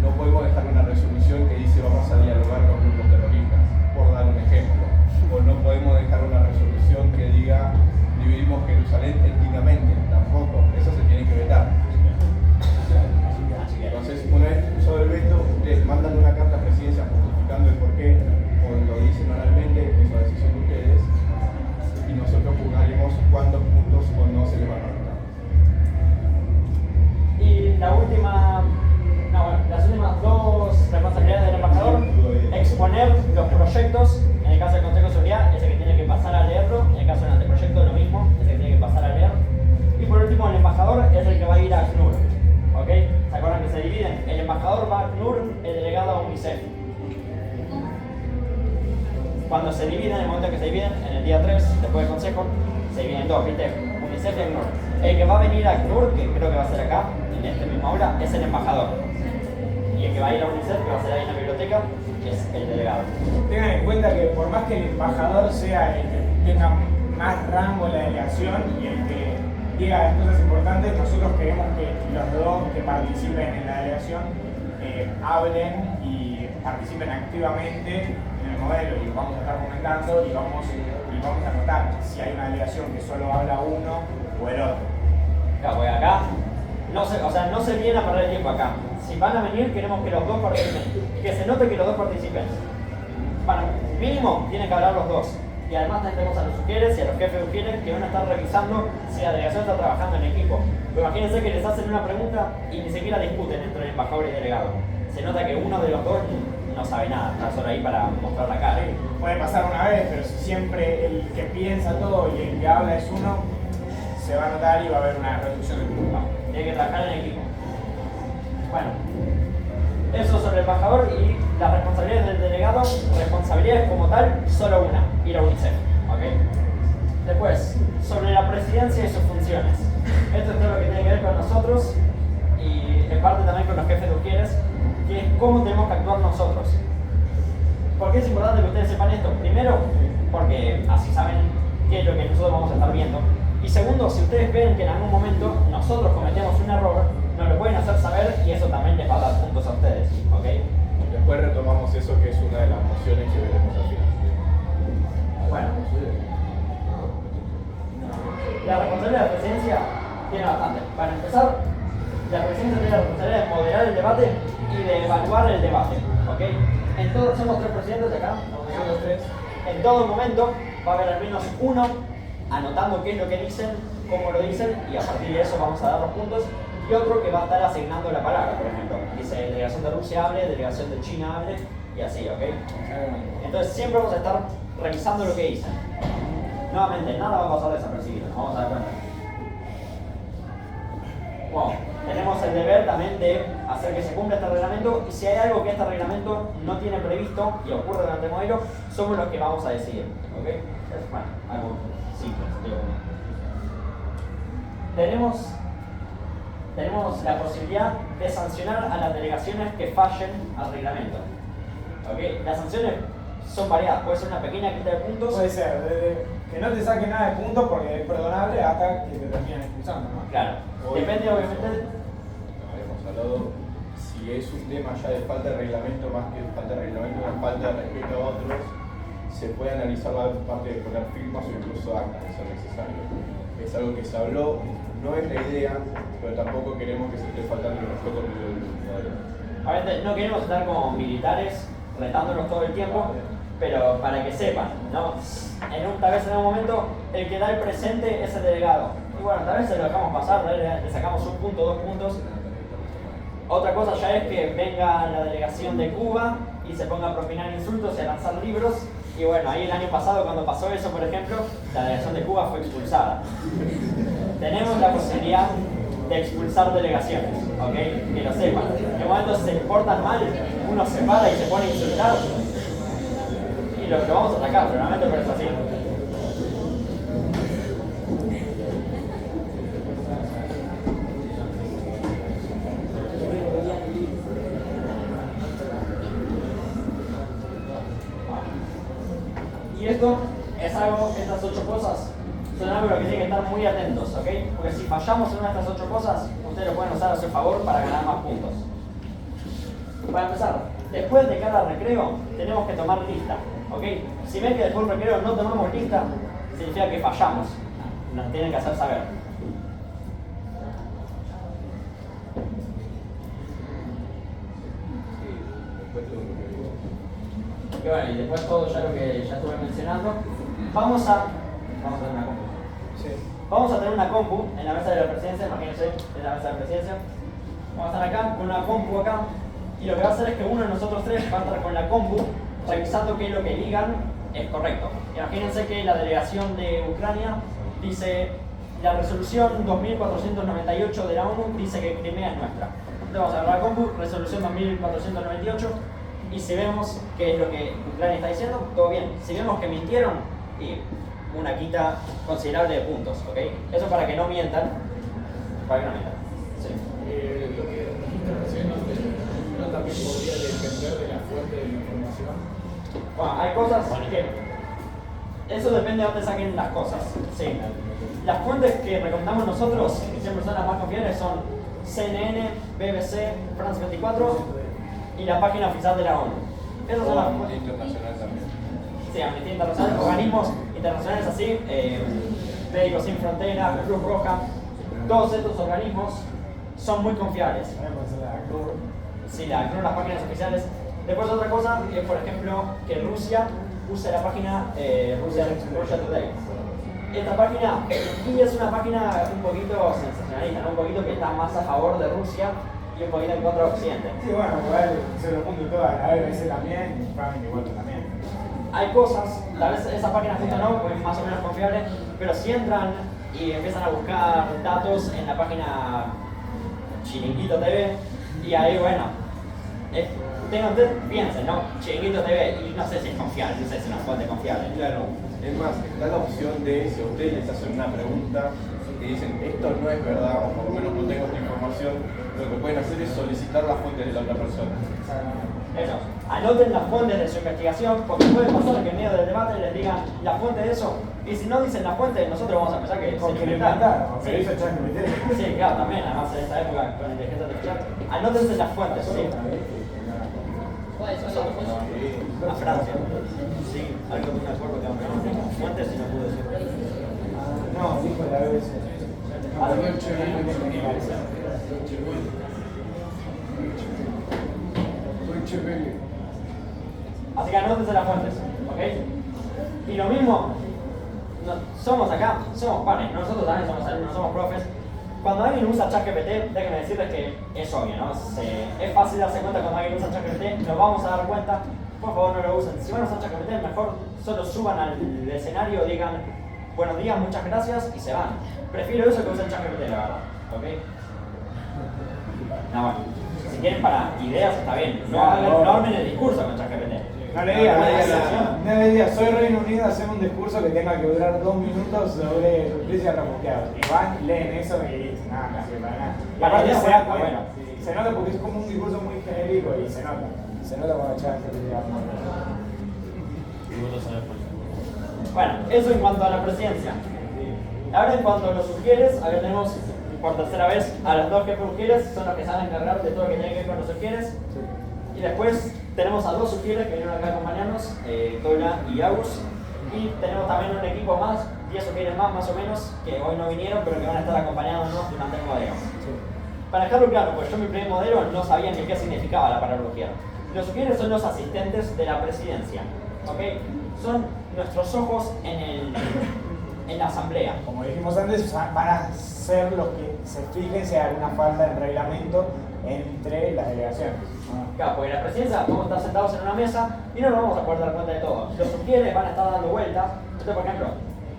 [SPEAKER 4] no podemos dejar una resolución que dice vamos a dialogar con grupos terroristas, por dar un ejemplo. O no podemos dejar una resolución que diga dividimos Jerusalén étnicamente, tampoco. Eso se tiene que vetar. Entonces, una vez usado el veto, ustedes mandan una carta a presidencia justificando el porqué, o lo dicen oralmente, es la decisión de ustedes, y nosotros juzgaremos cuántos puntos o no se les van a votar.
[SPEAKER 1] Y las últimas dos responsabilidades del embajador: exponer los proyectos, en el caso del Consejo de Seguridad, ese que tiene que pasar a leerlo; en el caso del anteproyecto, lo mismo, ese que tiene que pasar a leer. Y por último, el embajador es el que va a ir a ACNUR. ¿Okay? ¿Se acuerdan que se dividen? El embajador va a ACNUR, el delegado a UNICEF. Cuando se dividen, en el momento que se dividen, en el día 3, después del consejo, se dividen en dos, ¿viste? UNICEF y ACNUR. El que va a venir a ACNUR, que creo que va a ser acá, en esta misma hora, es el embajador. Y el que va a ir a UNICEF, que va a ser ahí en la biblioteca, es el delegado.
[SPEAKER 3] Tengan en cuenta que por más que el embajador sea el que tenga más rango en la delegación y el que diga las cosas importantes, nosotros queremos que los dos que participen en la delegación hablen y participen activamente en el modelo, y vamos a estar comentando y vamos a notar si hay una delegación que solo habla uno o el otro.
[SPEAKER 1] Claro, porque acá no se viene a perder el tiempo acá. Si van a venir, queremos que los dos participen, que se note que los dos participen. Bueno, mínimo tienen que hablar los dos. Y además tenemos a los sugieres y a los jefes de sugieres que van a estar revisando si la delegación está trabajando en equipo. Pero imagínense que les hacen una pregunta y ni siquiera discuten entre el embajador y el delegado. Se nota que uno de los dos no sabe nada, está solo ahí para mostrar la cara.
[SPEAKER 3] Sí, puede pasar una vez, pero si siempre el que piensa todo y el que habla es uno, se va a notar y va a haber una reducción de puntos.
[SPEAKER 1] Tiene que trabajar en equipo. Bueno, eso sobre el embajador y las responsabilidades del delegado. Responsabilidades como tal, solo una: ir a UNICEF. ¿Okay? Después, sobre la presidencia y sus funciones. Esto es todo lo que tiene que ver con nosotros y en parte también con los jefes de Ujieres, que es cómo tenemos que actuar nosotros. ¿Por qué es importante que ustedes sepan esto? Primero, porque así saben qué es lo que nosotros vamos a estar viendo. Y segundo, si ustedes ven que en algún momento nosotros cometemos un error, nos lo pueden hacer saber y eso también les va a dar puntos a ustedes. ¿Okay?
[SPEAKER 4] Después retomamos eso, que es una de las mociones que veremos al final.
[SPEAKER 1] Bueno, la responsabilidad de la presidencia tiene bastante. Para empezar, la presidencia tiene la responsabilidad de moderar el debate y de evaluar el debate. ¿Okay? En todos, somos tres presidentes acá, somos tres. En todo momento va a haber al menos uno anotando qué es lo que dicen, cómo lo dicen, y a partir de eso vamos a dar los puntos. Y otro que va a estar asignando la palabra, por ejemplo. Dice delegación de Rusia hable, delegación de China hable, y así, ¿ok? Entonces siempre vamos a estar revisando lo que dicen. Nuevamente, nada va a pasar desapercibido, nos vamos a dar cuenta. Bueno, tenemos el deber también de hacer que se cumpla este reglamento, y si hay algo que este reglamento no tiene previsto y ocurre durante el modelo, somos los que vamos a decidir, ¿ok? Es, bueno, algo simple, digo. Tenemos la posibilidad de sancionar a las delegaciones que fallen al reglamento. ¿Okay? Las sanciones son variadas, puede ser una pequeña quita de puntos.
[SPEAKER 3] Puede ser, desde que no te saquen nada de puntos porque es perdonable hasta que te terminan expulsando, ¿no?
[SPEAKER 1] Claro, depende obviamente.
[SPEAKER 4] Habíamos hablado, si es un tema ya de falta de reglamento, más que falta de reglamento, una falta de respeto a otros, se puede analizar la parte de poner firmas o incluso actas de ser necesario. Es algo que se habló, no es la idea, pero tampoco queremos que se esté faltando el respeto al modelo.
[SPEAKER 1] A ver, no queremos estar como militares retándonos todo el tiempo, pero para que sepan, ¿no? Tal vez en un momento el que da el presente es el delegado. Y bueno, tal vez se lo dejamos pasar, le sacamos un punto, 2 puntos. Otra cosa ya es que venga la delegación de Cuba y se ponga a propinar insultos y a lanzar libros. Y bueno, ahí el año pasado cuando pasó eso, por ejemplo, la delegación de Cuba fue expulsada. Tenemos la posibilidad de expulsar delegaciones, ¿ok? Que lo sepan. En el momento se portan mal, uno se para y se pone a insultar y lo vamos a atacar, realmente por eso así. Y esto es algo, estas 8 cosas son algo a lo que tienen que estar muy atentos, ¿ok? Porque si fallamos en una de estas 8 cosas, ustedes lo pueden usar a su favor para ganar más puntos. Para empezar, después de cada recreo tenemos que tomar lista, ¿ok? Si ven que después del recreo no tomamos lista, significa que fallamos. Nos tienen que hacer saber. Y bueno, y después todo ya lo que ya estuve mencionando, vamos a tener una compu.
[SPEAKER 3] Sí.
[SPEAKER 1] Vamos a tener una compu en la mesa de la presidencia, imagínense, en la mesa de la presidencia. Vamos a estar acá con una compu acá, y lo que va a hacer es que uno de nosotros tres va a estar con la compu revisando que lo que digan es correcto. Imagínense que la delegación de Ucrania dice, la resolución 2498 de la ONU dice que Crimea es nuestra. Entonces vamos a ver la compu, resolución 2498, y si vemos qué es lo que Ucrania está diciendo, todo bien. Si vemos que mintieron, y una quita considerable de puntos, ¿ok? Eso para que no mientan. Para que no mientan. Sí.
[SPEAKER 2] Lo que dijiste recién, ¿no también podría depender de la fuente de la información?
[SPEAKER 1] Bueno, hay cosas que... Eso depende de dónde saquen las cosas. Sí. Las fuentes que recomendamos nosotros, que siempre son las más confiables, son CNN, BBC, France 24 y la página oficial de la ONU. Esas son las fuentes.
[SPEAKER 4] Internacional también.
[SPEAKER 1] Sí, Amnistía Internacional, organismos internacionales así, Médicos Sin Fronteras, Cruz Roja, todos estos organismos son muy confiables. Sí, la ACNUR, las páginas oficiales. Después otra cosa es, por ejemplo, que Rusia use la página Russia Today. Esta página, y es una página un poquito sensacionalista, ¿no? Un poquito que está más a favor de Rusia y un poquito en contra de Occidente.
[SPEAKER 3] Sí, bueno, igual se lo junto todo a la BBC también, y Family igual también.
[SPEAKER 1] Hay cosas, tal vez esa página justo no, pues es más o menos confiable, pero si entran y empiezan a buscar datos en la página Chiringuito TV, y ahí, bueno, piensen, ¿no? Chiringuito TV, y no sé si es confiable, no sé si es una fuente confiable.
[SPEAKER 4] Claro, es más, está la opción de si a ustedes les hacen una pregunta y dicen esto no es verdad, o por lo menos no tengo esta información, lo que pueden hacer es solicitar las fuentes de la otra persona.
[SPEAKER 1] Eso, anoten las fuentes de su investigación, porque puede pasar que en medio del debate les digan la fuente de eso, y si no dicen la fuente, nosotros vamos a pensar que
[SPEAKER 3] Porque
[SPEAKER 1] se
[SPEAKER 3] le
[SPEAKER 1] inventaron.
[SPEAKER 3] inventaron,
[SPEAKER 1] Sí.
[SPEAKER 3] pero hizo ChatGPT.
[SPEAKER 1] Sí, claro, también, además en esta época con la inteligencia artificial. Anótense las fuentes, ¿sí?
[SPEAKER 6] ¿Cuáles son las cosas?
[SPEAKER 1] A Francia. Sí, algo de un acuerdo que aunque no fuentes y no pude decir.
[SPEAKER 3] No, dijo la BBC.
[SPEAKER 2] Deutsche Welle. Deutsche Welle.
[SPEAKER 1] Así que anótense las fuentes, ¿ok? Y lo mismo, somos acá, somos pares, nosotros también somos alumnos, somos profes. Cuando alguien usa ChatGPT, déjenme decirles que es obvio, ¿no? Es fácil darse cuenta cuando alguien usa ChatGPT, nos vamos a dar cuenta, por favor no lo usen. Si van a usar ChatGPT, mejor solo suban al escenario, digan buenos días, muchas gracias y se van. Prefiero eso que usen ChatGPT, la verdad, ¿ok? No, bueno, si quieren para ideas está bien, no armen el discurso con ChatGPT.
[SPEAKER 3] No le digas, soy Reino Unido, hacemos un discurso que tenga que durar 2 minutos sobre justicia y refugiados. Y van, leen eso y nada, no sirve para nada. Y aparte se da cuenta, se nota porque es como un discurso muy genérico y se nota. Se nota cuando echan
[SPEAKER 7] Y vos lo sabés por qué.
[SPEAKER 1] Bueno, eso en cuanto a la presidencia. Ahora en cuanto a los urquieres, acá tenemos por tercera vez a los dos jefes urquieres, son los que se van a encargar de todo lo que tiene que ver con los urquieres. Y después Tenemos a dos sugieres que vinieron acá a acompañarnos, Tola y Agus. Y tenemos también un equipo más, 10 sugieres más o menos, que hoy no vinieron, pero que van a estar acompañándonos durante el modelo. Para dejarlo claro, pues yo en mi primer modelo no sabía ni qué significaba la palabra ujier. Los ujieres son los asistentes de la presidencia, ¿ok? Son nuestros ojos en la asamblea.
[SPEAKER 3] Como dijimos antes, van a ser los que se fijen si hay alguna falta de reglamento entre las delegaciones.
[SPEAKER 1] Claro, porque en la presidencia vamos a estar sentados en una mesa y no nos vamos a poder dar cuenta de todo. Los ujieres van a estar dando vueltas. Entonces, por ejemplo,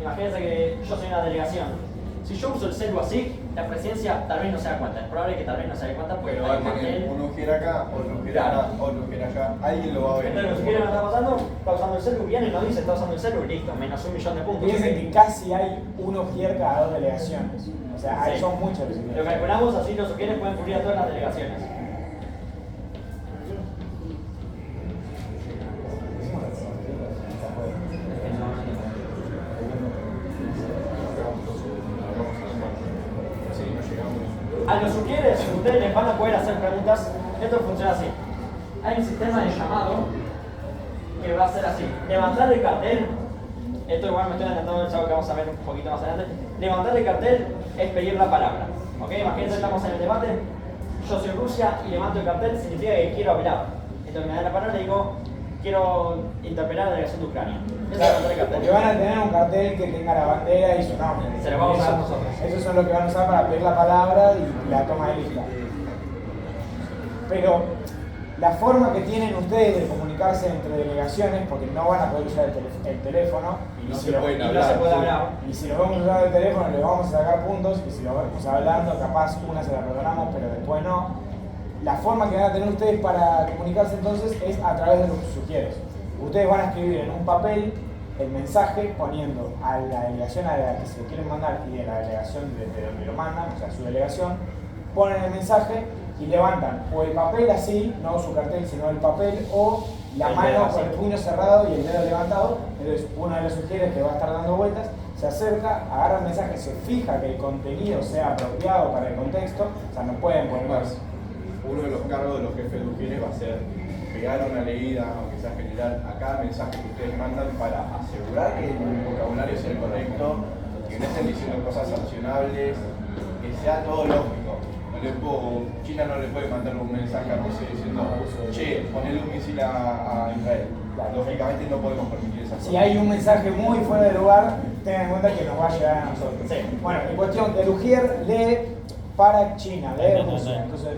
[SPEAKER 1] imagínense que yo soy una delegación. Si yo uso el celu así, la presidencia tal vez no se da cuenta. Es probable que tal vez no se dé cuenta porque
[SPEAKER 4] Pero
[SPEAKER 1] no
[SPEAKER 4] va
[SPEAKER 1] hay
[SPEAKER 4] a tener
[SPEAKER 1] papel.
[SPEAKER 4] un ujier acá, otro ujier acá, otro ujier allá. Alguien lo va a ver.
[SPEAKER 1] Entonces los ujieres no está pasando, está usando el celu, viene y nos dice está usando el celu, listo, menos 1 millón de puntos.
[SPEAKER 3] Fíjense que casi hay un ujier cada 2 delegaciones. O sea,
[SPEAKER 1] Sí.
[SPEAKER 3] son muchos los
[SPEAKER 1] Lo
[SPEAKER 3] ujieres.
[SPEAKER 1] calculamos así, los ujieres pueden cubrir a todas las delegaciones. A los ujieres ustedes les van a poder hacer preguntas. Esto funciona así. Hay un sistema de llamado que va a ser así. Levantar el cartel. Esto igual me estoy adelantando en algo que vamos a ver un poquito más adelante. Levantar el cartel es pedir la palabra. ¿Ok? Imagínense, estamos en el debate. Yo soy Rusia y levanto el cartel, significa que quiero hablar. Entonces me dan la palabra y digo, quiero interpelar a la delegación de Ucrania. Eso es levantar el cartel.
[SPEAKER 3] Porque van a tener un cartel que tenga la bandera y su nombre.
[SPEAKER 1] Se lo vamos a dar nosotros.
[SPEAKER 3] Esos son los que van a usar para pedir la palabra y la toma de lista. Pero la forma que tienen ustedes de comunicarse entre delegaciones, porque no van a poder usar el teléfono,
[SPEAKER 4] Y no
[SPEAKER 3] si
[SPEAKER 4] se
[SPEAKER 3] lo-
[SPEAKER 4] pueden
[SPEAKER 1] Y no
[SPEAKER 4] hablar.
[SPEAKER 1] se puede hablar.
[SPEAKER 3] y si lo vamos a usar el teléfono le vamos a sacar puntos, y si lo vamos hablando, capaz una se la perdonamos, pero después no. La forma que van a tener ustedes para comunicarse entonces es a través de los sugieres. Ustedes van a escribir en un papel el mensaje poniendo a la delegación a la que se lo quieren mandar y de la delegación desde donde lo mandan, o sea, su delegación, ponen el mensaje y levantan o el papel así, no su cartel, sino el papel, o la
[SPEAKER 1] El
[SPEAKER 3] mano
[SPEAKER 1] dedo
[SPEAKER 3] con
[SPEAKER 1] así.
[SPEAKER 3] el puño cerrado y el dedo levantado. Entonces uno de los sugieres que va a estar dando vueltas se acerca, agarra el mensaje, se fija que el contenido sea apropiado para el contexto, o sea, no pueden poner más.
[SPEAKER 4] Uno de los cargos de los jefes de ujieres va a ser pegar una leída, aunque sea general, a cada mensaje que ustedes mandan para asegurar que el vocabulario sea el correcto, que no estén diciendo cosas sancionables, que sea todo lógico. China no le puede mandar un mensaje a Rusia diciendo, che, ponele un misil a Israel. Lógicamente no podemos permitir esa cosa.
[SPEAKER 3] Si hay un mensaje muy fuera de lugar, tengan en cuenta que nos va a llegar a nosotros.
[SPEAKER 1] Sí.
[SPEAKER 3] Bueno, en cuestión, el ujier lee para China, lee Rusia. Entonces,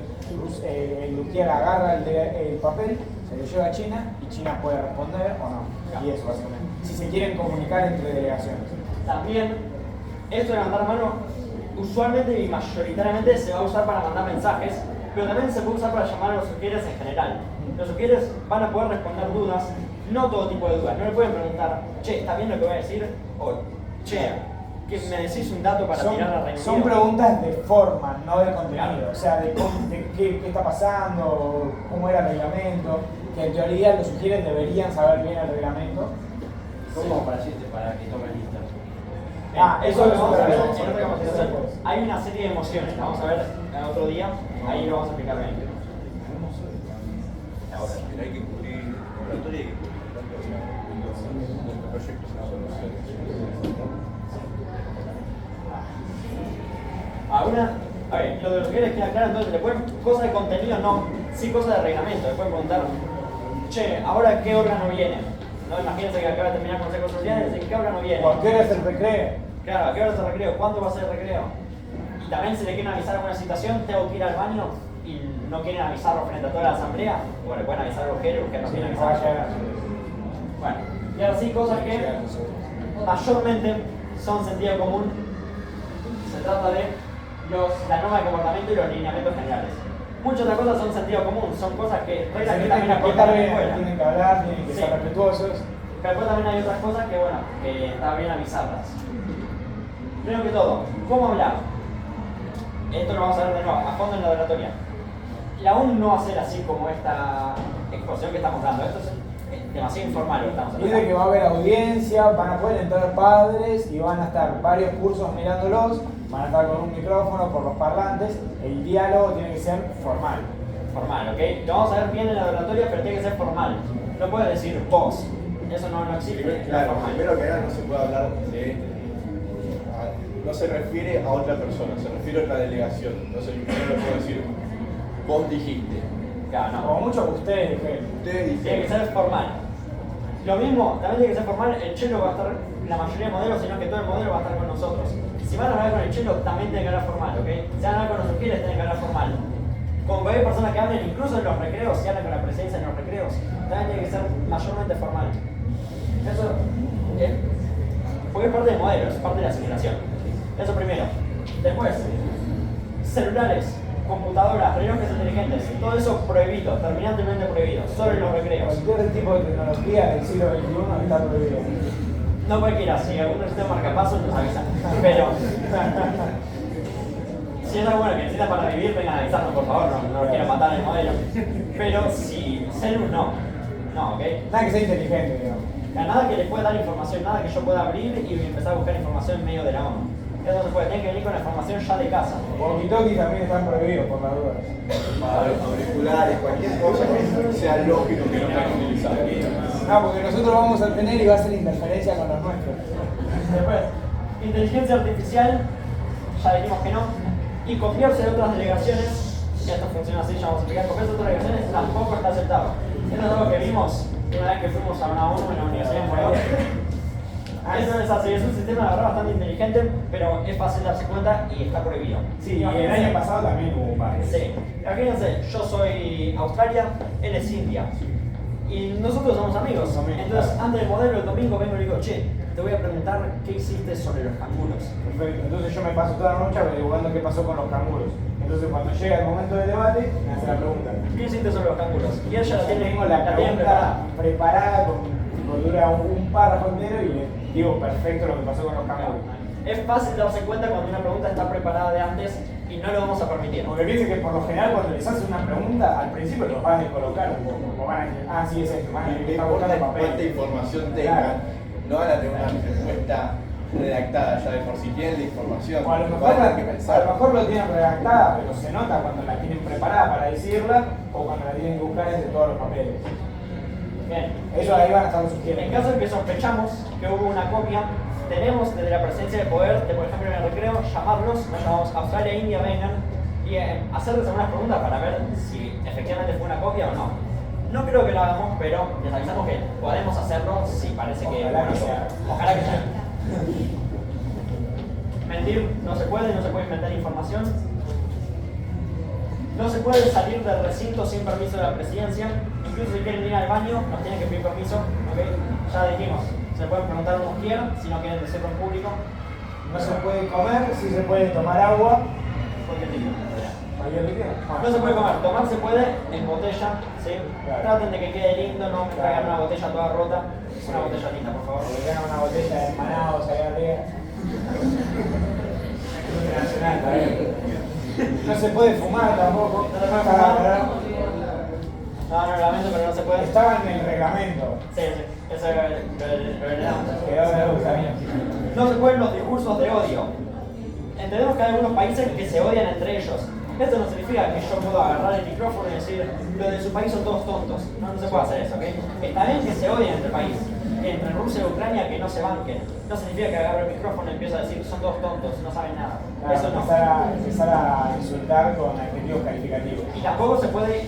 [SPEAKER 3] el ujier agarra el papel, se lo lleva a China y China puede responder o no. Y eso, básicamente. Si se quieren comunicar entre delegaciones.
[SPEAKER 1] También, esto de levantar mano, usualmente y mayoritariamente se va a usar para mandar mensajes, pero también se puede usar para llamar a los sugieres en general. Los sugieres van a poder responder dudas, no todo tipo de dudas. No le pueden preguntar, che, ¿está bien lo que voy a decir? O, che, ¿que me decís un dato para tirar a Reino
[SPEAKER 3] Son
[SPEAKER 1] Unido?
[SPEAKER 3] preguntas de forma, no de contenido. O sea, de qué está pasando, cómo era el reglamento, que en teoría los sugieres deberían saber bien el reglamento.
[SPEAKER 7] ¿Cómo para decirte para que tomen lista?
[SPEAKER 1] Eso lo vamos a ver en
[SPEAKER 3] eso
[SPEAKER 1] otra
[SPEAKER 3] lo
[SPEAKER 1] conversación.
[SPEAKER 3] vemos.
[SPEAKER 1] Hay una serie de emociones, la vamos a ver en otro día, ahí lo vamos a explicar bien.
[SPEAKER 4] Ahora, pero hay que cubrir, la historia hay que cubrir los proyectos y soluciones.
[SPEAKER 1] A ver, lo de los sugieres queda claro, entonces le pueden, cosas de contenido no, sí cosas de reglamento, le pueden preguntar, che, ¿ahora qué órgano viene? No, imagínense que acaba de terminar el Consejo Social y dicen, ¿qué órgano viene?
[SPEAKER 3] ¿Por qué es el recreo?
[SPEAKER 1] Claro, ¿a qué hora es el recreo? ¿Cuándo va a ser el recreo? Y también si le quieren avisar alguna situación, tengo que ir al baño y no quieren avisarlo frente a toda la asamblea, bueno, le pueden avisar a los que no quieren
[SPEAKER 3] Va a
[SPEAKER 1] avisar.
[SPEAKER 3] llegar.
[SPEAKER 1] Bueno, y ahora sí, cosas que mayormente son sentido común. Se trata de la norma de comportamiento y los lineamientos generales. Muchas otras cosas son sentido común, son cosas que reglas que
[SPEAKER 3] Tienen
[SPEAKER 1] también
[SPEAKER 3] que
[SPEAKER 1] aplican
[SPEAKER 3] portar
[SPEAKER 1] en la
[SPEAKER 3] bien,
[SPEAKER 1] escuela.
[SPEAKER 3] tienen que hablar, tienen que
[SPEAKER 1] Sí.
[SPEAKER 3] ser respetuosos.
[SPEAKER 1] Pero después también hay otras cosas que, bueno, que está bien avisarlas. Primero que todo, ¿cómo hablar? Esto lo vamos a ver de nuevo, a fondo en la oratoria. La ONU no va a ser así como esta exposición que estamos dando. Esto es demasiado informal lo que estamos haciendo.
[SPEAKER 3] Dice que va a haber audiencia, van a poder entrar padres y van a estar varios cursos mirándolos, van a estar con un micrófono por los parlantes. El diálogo tiene que ser formal.
[SPEAKER 1] Formal, ¿ok? Lo vamos a ver bien en la oratoria, pero tiene que ser formal. No puedes decir vos. Eso no existe.
[SPEAKER 4] Claro,
[SPEAKER 1] formal.
[SPEAKER 4] primero que nada no se puede hablar de... No se refiere a otra persona, se refiere a otra delegación. Entonces yo no puedo decir, vos dijiste.
[SPEAKER 1] Claro, no.
[SPEAKER 3] Como mucho ustedes dijeron.
[SPEAKER 4] Ustedes
[SPEAKER 1] Tiene que
[SPEAKER 4] dijeron.
[SPEAKER 1] ser formal. Lo mismo, también tiene que ser formal, el chelo va a estar, la mayoría de modelos, sino que todo el modelo va a estar con nosotros. Si van a hablar con el chelo, también tiene que hablar formal, ¿ok? Si van a hablar con los mujeres, tienen que hablar formal. Con cualquier persona que hablen, incluso en los recreos, si hablan con la presencia en los recreos, también tiene que ser mayormente formal. Eso es, porque es parte del modelo, es parte de la simulación. Eso primero. Después, celulares, computadoras, relojes inteligentes, todo eso prohibido, terminantemente prohibido, solo en los recreos.
[SPEAKER 3] Cualquier tipo de tecnología del siglo XXI está prohibido.
[SPEAKER 1] No cualquiera, si alguno necesita un marcapasos nos avisan. Pero si es algo bueno que necesitan para vivir, vengan a avisarnos por favor, no los quiero matar el modelo. Pero si celu no, ¿ok?
[SPEAKER 3] Nada que sea inteligente, digamos.
[SPEAKER 1] Nada que les pueda dar información, nada que yo pueda abrir y empezar a buscar información en medio de la ONU. Eso no se puede, tienen que venir con la información ya de casa.
[SPEAKER 3] Walkie-talkie también están prohibidos por las dudas.
[SPEAKER 4] Auriculares, cualquier cosa que sea lógico que no puedan utilizar.
[SPEAKER 3] No, porque nosotros vamos a tener y va a ser interferencia con los nuestros.
[SPEAKER 1] Después, inteligencia artificial, ya dijimos que no. Y copiarse de otras delegaciones, y esto funciona así, ya vamos a explicar, copiarse de otras delegaciones tampoco está aceptado. Esto es algo que vimos una vez que fuimos a una ONU en la Universidad de Morelos. Eso es así, es un sistema la verdad bastante inteligente, pero es fácil darse cuenta y está prohibido.
[SPEAKER 3] Sí, y el año pasado también hubo varios.
[SPEAKER 1] Sí, imagínense, yo soy Australia, él es India. Y nosotros somos amigos. Entonces, antes del modelo, el domingo vengo y le digo, che, te voy a preguntar qué hiciste sobre los canguros.
[SPEAKER 3] Perfecto, entonces yo me paso toda la noche averiguando qué pasó con los canguros. Entonces cuando llega el momento del debate, me hace la pregunta.
[SPEAKER 1] ¿Qué hiciste sobre los canguros? Y ella la tiene,
[SPEAKER 3] Tengo la
[SPEAKER 1] tiene
[SPEAKER 3] pregunta preparada, con dura un párrafo entero y le digo perfecto lo que pasó con los canguros.
[SPEAKER 1] Es fácil darse cuenta cuando una pregunta está preparada de antes y no lo vamos a permitir.
[SPEAKER 3] Porque piense que por lo general cuando les haces una pregunta, al principio los van a descolocar un poco. O van a decir, ah, sí, es esto, van a
[SPEAKER 4] No
[SPEAKER 3] estar
[SPEAKER 4] importa
[SPEAKER 3] buscando papel.
[SPEAKER 4] cuánta información tengan, no van a tener una respuesta redactada ya de por sí, tienen la información.
[SPEAKER 3] O a lo
[SPEAKER 4] van
[SPEAKER 3] mejor,
[SPEAKER 4] a tener que pensar.
[SPEAKER 3] lo tienen redactada, pero se nota cuando la tienen preparada para decirla o cuando la tienen que buscar entre todos los papeles.
[SPEAKER 1] Bien.
[SPEAKER 3] Eso ahí van a estar los
[SPEAKER 1] En
[SPEAKER 3] sugieren.
[SPEAKER 1] caso de que sospechamos que hubo una copia, tenemos desde la presencia de poder, de por ejemplo en el recreo, llamarlos, nos llamamos Australia e India, vengan, y hacerles algunas preguntas para ver si efectivamente fue una copia o no. No creo que lo hagamos, pero les avisamos que podemos hacerlo si parece que
[SPEAKER 3] Ojalá
[SPEAKER 1] bueno,
[SPEAKER 3] que sea.
[SPEAKER 1] Ojalá que sea. Mentir no se puede inventar información. No se puede salir del recinto sin permiso de la presidencia. Incluso si quieren ir al baño, nos tienen que pedir permiso. ¿Okay? Ya dijimos, se pueden preguntar unos quieran, si no quieren decirlo en público.
[SPEAKER 3] No se puede comer, sí se puede tomar agua.
[SPEAKER 1] Cualquier líquido.
[SPEAKER 3] ¿Cualquier líquido?
[SPEAKER 1] No se puede comer, tomar se puede en botella, ¿sí?
[SPEAKER 3] Claro.
[SPEAKER 1] Traten de que quede lindo, no traigan una botella toda rota. Una botella linda, por favor.
[SPEAKER 3] Porque tengan una botella de Manaos allá arriba. Internacional, está bien. No se puede fumar tampoco.
[SPEAKER 1] No se puede fumar. No, lamento, pero no se puede.
[SPEAKER 3] Estaba en el reglamento.
[SPEAKER 1] Sí, eso lo heredamos.
[SPEAKER 3] Quedó de duda.
[SPEAKER 1] No se pueden los discursos de odio. Entendemos que hay algunos países que se odian entre ellos. Esto no significa que yo puedo agarrar el micrófono y decir los de su país son todos tontos. No se puede hacer eso, ¿ok? Está bien que se odien entre países. Entre Rusia y Ucrania que no se banquen. No significa que agarre el micrófono y empiece a decir son todos tontos, no saben nada. Eso no.
[SPEAKER 3] Empezar a insultar con adjetivos calificativos.
[SPEAKER 1] Y tampoco se puede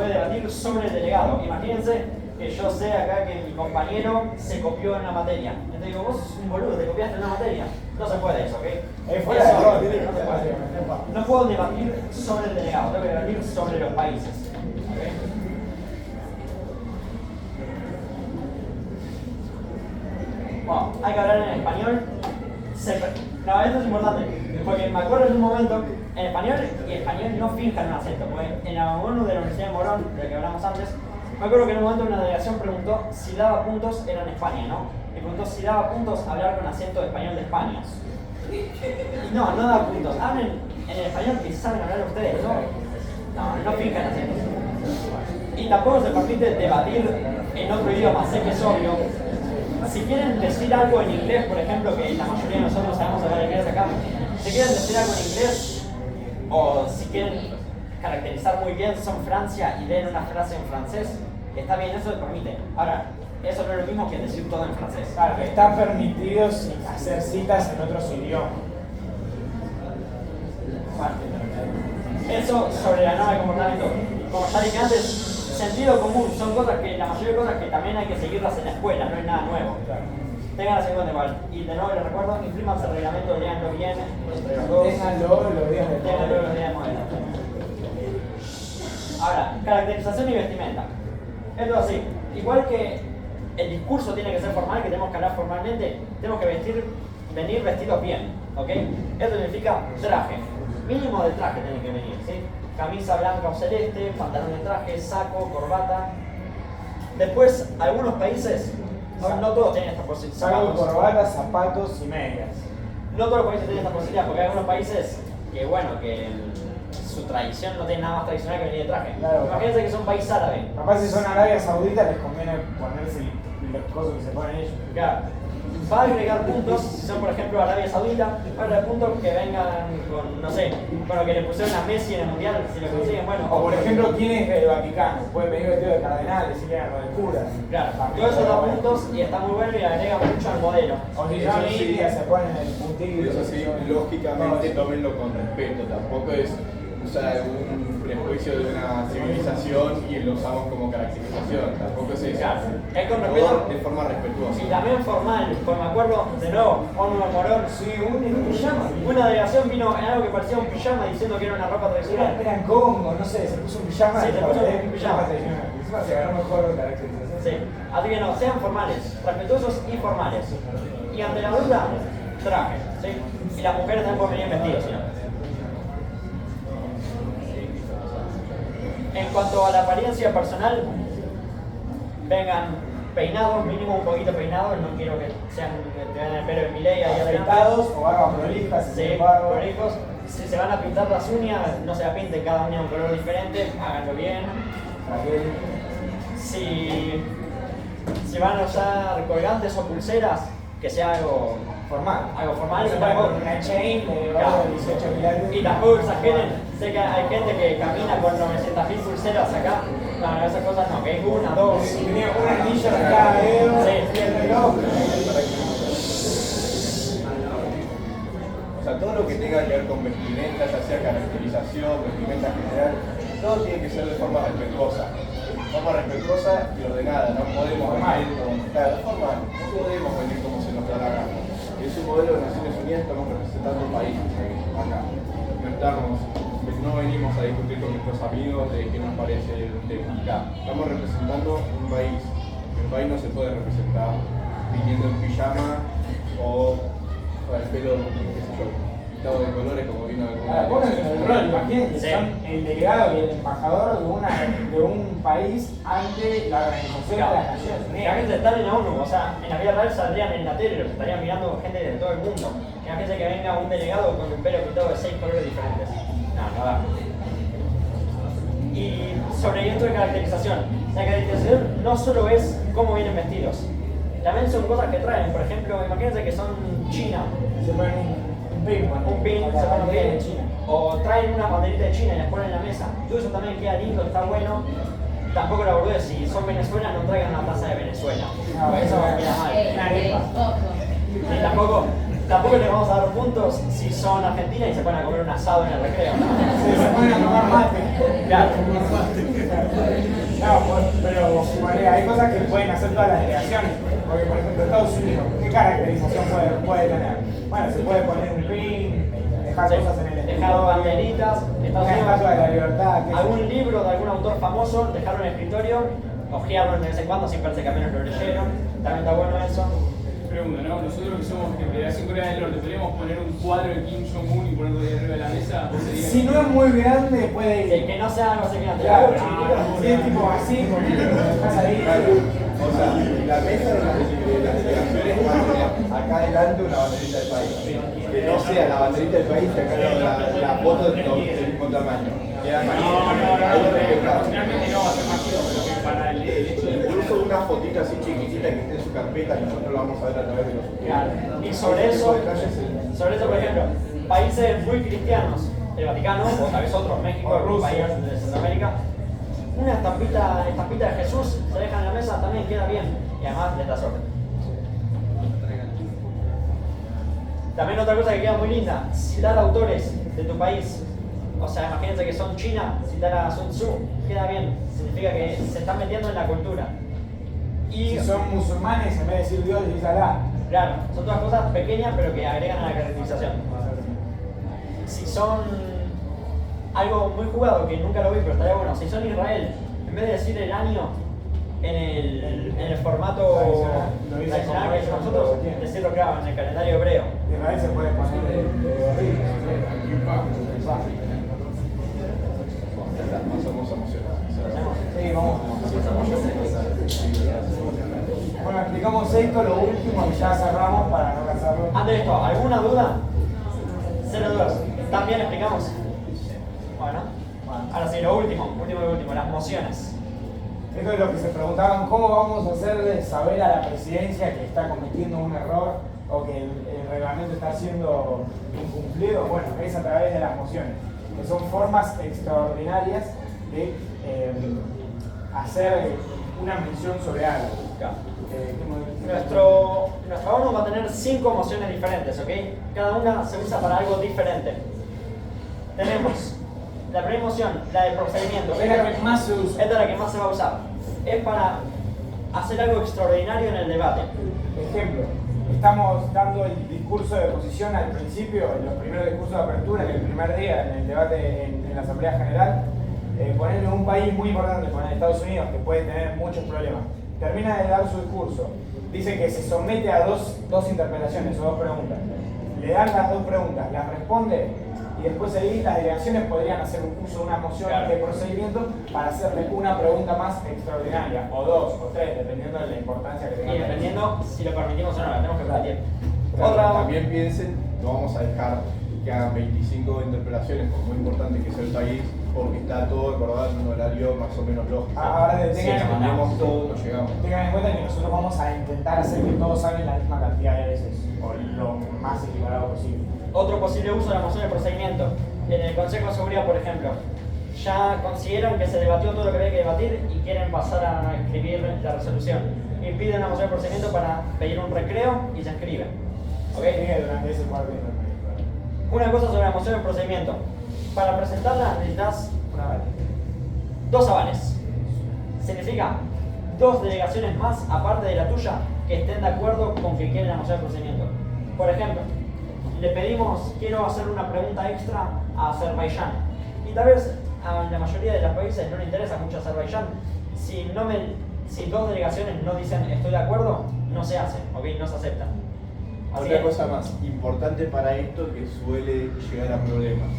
[SPEAKER 1] debatir sobre el delegado. Imagínense que yo sé acá que mi compañero se copió en una materia. Entonces digo, vos sos un boludo, te copiaste en una materia. No se puede eso, ¿ok?
[SPEAKER 3] Es fuera de
[SPEAKER 1] Eso
[SPEAKER 3] rol.
[SPEAKER 1] no se puede. No puedo debatir sobre el delegado, tengo que debatir sobre los países. ¿Ok? Bueno, hay que hablar en español. No, esto es importante, porque me acuerdo en un momento, en español y español no finjan un acento, porque en la ONU de la Universidad de Morón, de la que hablamos antes, me acuerdo que en un momento una delegación preguntó si daba puntos, era en España, ¿no? Y preguntó si daba puntos hablar con acento de español de España. Y no da puntos, hablen en el español que saben hablar ustedes, ¿no? No finjan acentos. Y tampoco se permite debatir en otro idioma, sé que es obvio. Si quieren decir algo en inglés, por ejemplo, que la mayoría de nosotros sabemos hablar inglés acá, si quieren decir algo en inglés, o si quieren caracterizar muy bien son Francia y leen una frase en francés, está bien, eso se permite. Ahora, eso no es lo mismo que decir todo en francés.
[SPEAKER 3] Claro, están permitidos hacer citas en otros idiomas.
[SPEAKER 1] Eso sobre la norma de comportamiento. Como ya dije antes, sentido común, son cosas que, la mayoría de cosas que también hay que seguirlas en la escuela, no es nada nuevo. Ténganlas en cuenta igual. Y de nuevo les recuerdo, imprímanse el reglamento, leanlo bien, entre los dos.
[SPEAKER 3] Ténganlo los días de
[SPEAKER 1] Ténganlo los días de modelo. Ahora, caracterización y vestimenta. Esto es así. Igual que el discurso tiene que ser formal, que tenemos que hablar formalmente, tenemos que venir vestidos bien, ¿ok? Esto significa traje. Mínimo de traje tiene que venir, ¿sí? Camisa blanca o celeste, pantalón de traje, saco, corbata. Después, algunos países, no todos tienen esta posibilidad.
[SPEAKER 3] Saco, corbata, zapatos y medias.
[SPEAKER 1] No todos los países tienen esta posibilidad, porque hay algunos países que, bueno, que su tradición no tiene nada más tradicional que venir de traje.
[SPEAKER 3] Claro.
[SPEAKER 1] Imagínense que son país árabe.
[SPEAKER 3] Capaz si son Arabia Saudita les conviene ponerse los cosas que se ponen ellos.
[SPEAKER 1] Claro. Va a agregar puntos, si son por ejemplo Arabia Saudita, va a agregar puntos que vengan con, no sé, con lo que le pusieron a Messi en el Mundial, si lo consiguen, bueno.
[SPEAKER 3] O por ejemplo, ¿quién es del Vaticano? Pueden venir vestido de cardenales, si quieren, o de curas.
[SPEAKER 1] Claro, todo eso da puntos y está muy bueno y agrega mucho al modelo.
[SPEAKER 3] O si
[SPEAKER 4] Eso
[SPEAKER 3] son
[SPEAKER 4] sí.
[SPEAKER 3] indias, se ponen el puntito.
[SPEAKER 4] Eso sí, lógicamente tómenlo con respeto, tampoco es usar un prejuicio de una civilización y lo usamos como caracterización, tampoco es eso.
[SPEAKER 1] Claro, es con
[SPEAKER 4] Todo
[SPEAKER 1] respeto.
[SPEAKER 4] de forma respetuosa.
[SPEAKER 1] Y también formal, pues me acuerdo, de nuevo, Ono Morón,
[SPEAKER 3] Sí, un pijama.
[SPEAKER 1] una delegación vino en algo que parecía un pijama diciendo que era una ropa tradicional.
[SPEAKER 3] Era en Congo, no sé, se puso un pijama.
[SPEAKER 1] Sí, se puso un pijama.
[SPEAKER 3] tradicional. Encima se ganó mejor caracterización.
[SPEAKER 1] Sí, así que no, sean formales, respetuosos y formales. Y ante la duda, traje, ¿sí? Y las mujeres también pueden venir vestidos, ¿sí? En cuanto a la apariencia personal, vengan peinados, mínimo un poquito peinados, no quiero que sean que tengan el pelo de Milei ahí adelante.
[SPEAKER 3] Afeitados o barba prolijas,
[SPEAKER 1] Sí,
[SPEAKER 3] sin barba.
[SPEAKER 1] prolijos. Si se van a pintar las uñas, no se la pinten cada uña de un color diferente, háganlo bien. Si van a usar colgantes o pulseras, que sea algo
[SPEAKER 3] Formal.
[SPEAKER 1] formal.
[SPEAKER 3] Se
[SPEAKER 1] Y
[SPEAKER 3] puede
[SPEAKER 1] tampoco,
[SPEAKER 3] poner una chain de
[SPEAKER 1] Claro.
[SPEAKER 3] barba de 18 milagros.
[SPEAKER 1] y tampoco exageren, sé que hay gente que camina con 900.000 pulseras acá, no, esas cosas no, que es una, dos.
[SPEAKER 3] Tenía un anillo en cada dedo
[SPEAKER 1] Sí.
[SPEAKER 3] y el reloj.
[SPEAKER 4] O sea, todo lo que tenga que ver con vestimenta, ya sea caracterización, vestimenta general, todo tiene que ser de forma respetuosa. Forma respetuosa y ordenada, no podemos venir como, claro, formal, no podemos venir como se nos da la gana. Y es un modelo de Naciones Unidas, estamos representando un país acá. No venimos a discutir con nuestros amigos de qué nos parece un tema. Acá, estamos representando un país. Y un país no se puede representar viniendo en pijama o con el pelo, qué sé yo, pintado de colores como vino
[SPEAKER 3] Ahora, pónganse en el rol, imagínense,
[SPEAKER 1] Sí.
[SPEAKER 3] son el delegado y el embajador de un país ante la Organización de las Naciones
[SPEAKER 1] La
[SPEAKER 3] Unidas.
[SPEAKER 1] gente está en la ONU, o sea, en la vida real saldrían en la tele, los estarían mirando gente de todo el mundo. Imagínense que venga un delegado con un pelo pintado de 6 colores diferentes. No da. Y sobre esto de caracterización, la caracterización no solo es cómo vienen vestidos, también son cosas que traen. Por ejemplo, imagínense que son China,
[SPEAKER 3] Se ponen un pin, bueno,
[SPEAKER 1] un pin,
[SPEAKER 3] con
[SPEAKER 1] se
[SPEAKER 3] la
[SPEAKER 1] ponen un
[SPEAKER 3] bandera
[SPEAKER 1] pin,
[SPEAKER 3] de China.
[SPEAKER 1] o traen una banderita de China y las ponen en la mesa. Todo eso también queda lindo, está bueno. Tampoco la boludez, si son Venezuela, no traigan una taza de Venezuela.
[SPEAKER 3] No,
[SPEAKER 1] Porque eso queda mal.
[SPEAKER 3] Una arepa.
[SPEAKER 5] Ojo.
[SPEAKER 1] Y tampoco les vamos a dar puntos si son Argentina y se ponen a comer un asado en el recreo.
[SPEAKER 3] Sí, se ponen a tomar mate.
[SPEAKER 1] Claro.
[SPEAKER 3] No, pero bueno, hay cosas que pueden hacer todas las delegaciones. Porque, por ejemplo, Estados Unidos, ¿qué caracterización puede tener? Bueno, se puede poner un pin, dejar
[SPEAKER 1] Sí,
[SPEAKER 3] cosas en el
[SPEAKER 1] dejar
[SPEAKER 3] escritorio,
[SPEAKER 1] banderitas, Estados
[SPEAKER 3] una
[SPEAKER 1] Unidos,
[SPEAKER 3] estatua de la libertad. qué sé yo.
[SPEAKER 1] algún libro de algún autor famoso, dejarlo en el escritorio, ojearlo de vez en cuando, sin parece que apenas lo leyeron. También está bueno eso.
[SPEAKER 6] Pregunta, ¿no? Nosotros que somos de Federación Corea del Norte, ¿podríamos poner un cuadro de Kim Jong-un y ponerlo ahí arriba de la mesa? ¿O sería-
[SPEAKER 3] Si no es muy grande, puede
[SPEAKER 1] El
[SPEAKER 3] ir.
[SPEAKER 1] que no sea algo así que
[SPEAKER 3] Claro,
[SPEAKER 1] chiquitito.
[SPEAKER 3] si es tipo así, porque lo dejas ahí.
[SPEAKER 4] O sea, la mesa de las delegaciones va a tener acá adelante una banderita del país. Que no sea la banderita del país, que acá la foto del mismo tamaño. Queda mal. Hay que respetar.
[SPEAKER 6] Finalmente no va a ser más chido, pero que para el hecho de
[SPEAKER 4] Incluso una fotita así chiquitita que esté en su carpeta, que nosotros lo vamos a ver a través de los
[SPEAKER 1] Claro. Y sobre eso, por ejemplo, países muy cristianos, el Vaticano, o tal vez otros, México,
[SPEAKER 3] O
[SPEAKER 1] algún
[SPEAKER 3] Rusia.
[SPEAKER 1] país de Centroamérica, una estampita de Jesús se deja en la mesa, también queda bien, y además les da suerte. También otra cosa que queda muy linda, citar autores de tu país. O sea, imagínense que son China, citar a Sun Tzu, queda bien, significa que se están metiendo en la cultura. Y
[SPEAKER 3] Si son musulmanes, en vez de decir Dios, dice Alá.
[SPEAKER 1] claro, son todas cosas pequeñas pero que agregan a la caracterización. Si son algo muy jugado que nunca lo vi, pero estaría bueno, si son Israel, en vez de decir el año en el formato
[SPEAKER 3] Lo dice
[SPEAKER 1] tradicional
[SPEAKER 3] como
[SPEAKER 1] que
[SPEAKER 3] ellos
[SPEAKER 1] hacemos nosotros,
[SPEAKER 3] entienden.
[SPEAKER 1] decirlo claro, en el calendario hebreo.
[SPEAKER 3] Israel se puede poner de horrible.
[SPEAKER 4] Pasamos a emociones.
[SPEAKER 3] Sí, vamos. Bueno, explicamos esto, lo último y ya cerramos para no cansarlo.
[SPEAKER 1] Antes de esto, ¿alguna duda? 0 dudas. ¿También explicamos? Bueno, ahora sí, lo último, las mociones.
[SPEAKER 3] Esto es lo que se preguntaban, ¿cómo vamos a hacerle saber a la presidencia que está cometiendo un error o que el reglamento está siendo incumplido? Bueno, es a través de las mociones, que son formas extraordinarias de hacer una mención sobre algo.
[SPEAKER 1] Nuestra ONU va a tener 5 mociones diferentes, ¿ok? Cada una se usa para algo diferente. Tenemos la primera moción, la del procedimiento.
[SPEAKER 3] Es la que más se usa.
[SPEAKER 1] Esta es la que más se va a usar. Es para hacer algo extraordinario en el debate.
[SPEAKER 3] Ejemplo, estamos dando el discurso de oposición al principio, en los primeros discursos de apertura, en el primer día, en el debate en la Asamblea General. Ponerle un país muy importante, poner Estados Unidos, que puede tener muchos problemas. Termina de dar su discurso, dice que se somete a dos interpelaciones o 2 preguntas. Le dan las 2 preguntas, las responde y después ahí las delegaciones podrían hacer un uso de una moción de procedimiento para hacerle una pregunta más extraordinaria, o 2 o 3, dependiendo de la importancia que tenga.
[SPEAKER 1] Y dependiendo si lo permitimos o no, la tenemos que permitir.
[SPEAKER 4] Claro, también piensen, no vamos a dejar que hagan 25 interpelaciones, por muy importante que sea el país, porque está todo acordado en un horario más o menos lógico.
[SPEAKER 3] Ahora
[SPEAKER 4] si entendemos todo, no llegamos.
[SPEAKER 3] Tengan en cuenta que nosotros vamos a intentar hacer que todos hablen la misma cantidad de veces, o lo más equiparado posible.
[SPEAKER 1] Otro posible uso de la moción de procedimiento. En el Consejo de Seguridad, por ejemplo, ya consideran que se debatió todo lo que había que debatir y quieren pasar a escribir la resolución. Y piden una moción de procedimiento para pedir un recreo y se escribe. ¿Ok?
[SPEAKER 3] Durante ese cuarto de
[SPEAKER 1] Una cosa sobre la moción de procedimiento. Para presentarla necesitas
[SPEAKER 3] una vez.
[SPEAKER 1] 2 avales. Significa 2 delegaciones más, aparte de la tuya, que estén de acuerdo con que quieren la moción de procedimiento. Por ejemplo, le pedimos, quiero hacer una pregunta extra a Azerbaiyán. Y tal vez a la mayoría de los países no le interesa mucho Azerbaiyán. Si 2 delegaciones no dicen estoy de acuerdo, no se hace, ¿ok? No se acepta. Así
[SPEAKER 4] Otra
[SPEAKER 1] que-
[SPEAKER 4] cosa más importante para esto que suele llegar a problemas.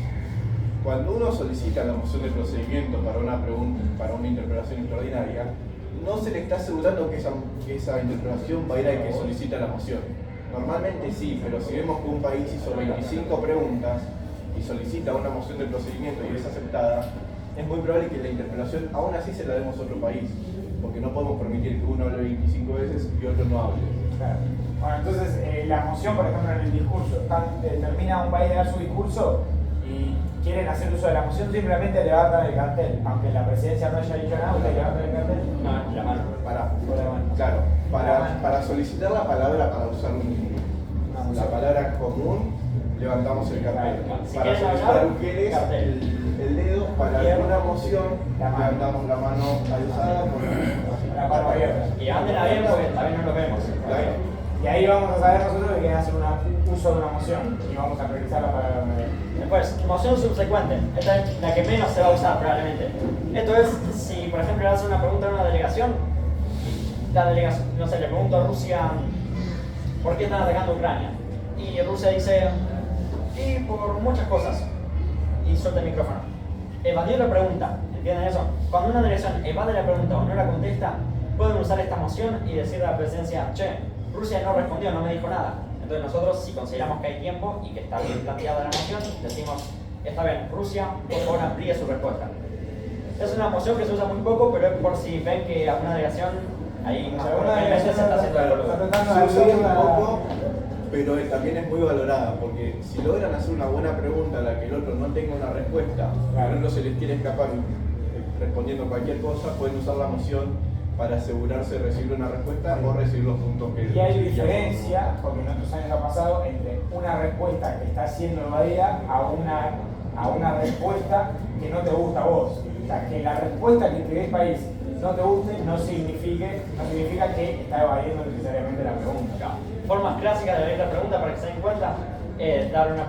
[SPEAKER 4] Cuando uno solicita la moción de procedimiento para una pregunta, para una interpelación extraordinaria, no se le está asegurando que esa interpelación va a ir al que solicita la moción. Normalmente sí, pero si vemos que un país hizo 25 preguntas y solicita una moción de procedimiento y es aceptada, es muy probable que la interpelación aún así se la demos a otro país, porque no podemos permitir que uno hable 25 veces y otro no hable.
[SPEAKER 3] Claro. Bueno, entonces la moción, por ejemplo, en el discurso, termina un país de dar su discurso y quieren hacer uso de la moción, simplemente levantan el cartel, aunque la presidencia no haya dicho nada, ustedes levantan el cartel.
[SPEAKER 1] No, la mano.
[SPEAKER 3] Con la mano.
[SPEAKER 4] Claro, para solicitar la palabra, para usar la palabra común, levantamos el cartel.
[SPEAKER 1] Si
[SPEAKER 4] Para
[SPEAKER 1] quieres
[SPEAKER 4] solicitar
[SPEAKER 1] hablar,
[SPEAKER 4] un querés,
[SPEAKER 1] cartel.
[SPEAKER 4] el dedo. Para alguna moción,
[SPEAKER 3] La mano.
[SPEAKER 4] levantamos la mano alzada.
[SPEAKER 3] La mano abierta.
[SPEAKER 1] Y anden a bien porque también no lo vemos.
[SPEAKER 4] Claro.
[SPEAKER 3] Y ahí vamos a saber nosotros que quieren hacer uso de una moción y vamos a priorizarla para la
[SPEAKER 1] Después, moción subsecuente. Esta es la que menos se va a usar probablemente. Esto es, si por ejemplo le hace una pregunta a una delegación, la delegación, no sé, le pregunto a Rusia ¿por qué están atacando a Ucrania? Y Rusia dice, y por muchas cosas. Y suelta el micrófono. Evadió la pregunta, ¿entienden eso? Cuando una delegación evade la pregunta o no la contesta, pueden usar esta moción y decirle a la presidencia, che, Rusia no respondió, no me dijo nada. Entonces nosotros, si consideramos que hay tiempo y que está bien planteada la moción, decimos, está bien, Rusia, por favor amplíe su respuesta. Es una moción que se usa muy poco, pero es por si ven que alguna delegación ahí más por se está haciendo el boludo.
[SPEAKER 4] Se usa muy poco, pero también es muy valorada, porque si logran hacer una buena pregunta a la que el otro no tenga una respuesta,
[SPEAKER 3] Claro.
[SPEAKER 4] al otro se les quiere escapar respondiendo cualquier cosa, pueden usar la moción para asegurarse de recibir una respuesta o recibir los puntos que...
[SPEAKER 3] Y hay diferencia, porque en otros años ha pasado, entre una respuesta que está siendo evadida a una respuesta que no te gusta a vos. O sea, que la respuesta que te dé el país no te guste no significa que está evadiendo necesariamente la pregunta.
[SPEAKER 1] Formas clásicas de leer la pregunta para que se den cuenta es dar una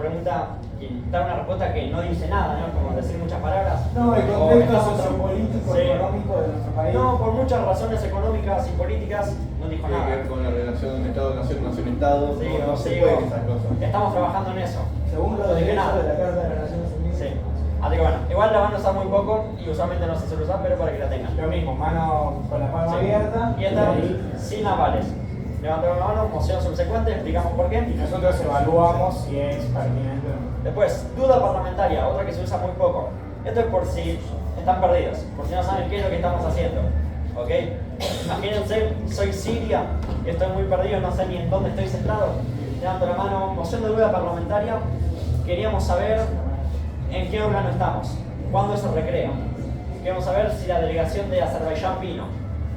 [SPEAKER 1] respuesta que no dice nada, ¿no? Como decir muchas palabras.
[SPEAKER 3] No, el
[SPEAKER 1] O
[SPEAKER 3] contexto
[SPEAKER 1] estamos-
[SPEAKER 3] sociopolítico,
[SPEAKER 1] Sí.
[SPEAKER 3] económico de nuestro país.
[SPEAKER 1] No, por muchas razones económicas y políticas no dijo
[SPEAKER 4] Tiene que
[SPEAKER 1] nada.
[SPEAKER 4] ver con la relación Estado-Nación, Nación-Estado,
[SPEAKER 1] Sí,
[SPEAKER 4] no se
[SPEAKER 1] sí,
[SPEAKER 4] pueden
[SPEAKER 1] o-
[SPEAKER 4] esas cosas.
[SPEAKER 1] Estamos trabajando en eso.
[SPEAKER 3] Según los
[SPEAKER 1] No dije
[SPEAKER 3] derechos
[SPEAKER 1] nada.
[SPEAKER 3] de la Carta de las Naciones Unidas.
[SPEAKER 1] Sí. Así que bueno, igual la van a usar muy poco y usualmente no se suele usar, pero para que la tengan.
[SPEAKER 3] Lo mismo, mano con la palma
[SPEAKER 1] Sí.
[SPEAKER 3] abierta.
[SPEAKER 1] Y esta
[SPEAKER 3] ahí,
[SPEAKER 1] sin avales. Levantaron la mano, moción subsecuente, explicamos por qué.
[SPEAKER 3] y nosotros evaluamos si es pertinente o no.
[SPEAKER 1] Después, duda parlamentaria, otra que se usa muy poco. Esto es por si están perdidos, por si no saben qué es lo que estamos haciendo. ¿Ok? Imagínense, soy Siria, estoy muy perdido, no sé ni en dónde estoy sentado. Levanto la mano, moción de duda parlamentaria. Queríamos saber en qué órgano estamos, cuándo es el recreo. Queremos saber si la delegación de Azerbaiyán vino.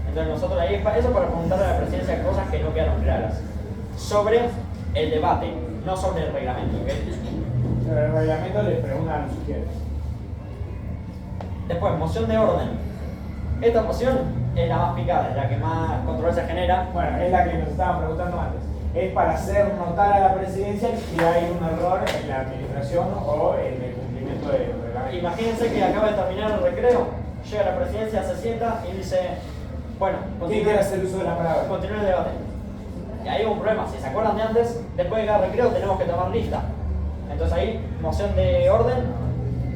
[SPEAKER 1] Entonces nosotros ahí, eso para preguntarle a la presidencia cosas que no quedaron claras. Sobre el debate, no sobre el reglamento. ¿Ok?
[SPEAKER 3] Pero el reglamento les preguntan a los sugieres.
[SPEAKER 1] Después, moción de orden. Esta moción es la más picada, es la que más controversia genera.
[SPEAKER 3] Bueno, es la que nos estaban preguntando antes. Es para hacer notar a la presidencia que hay un error en la administración o en el cumplimiento del reglamento.
[SPEAKER 1] Imagínense que acaba de terminar el recreo, llega la presidencia, se sienta y dice, bueno,
[SPEAKER 3] ¿Quién quiere hacer uso de la palabra?
[SPEAKER 1] continúa el debate. Y ahí hubo un problema, si se acuerdan de antes, después de cada recreo tenemos que tomar lista. Entonces ahí, moción de orden,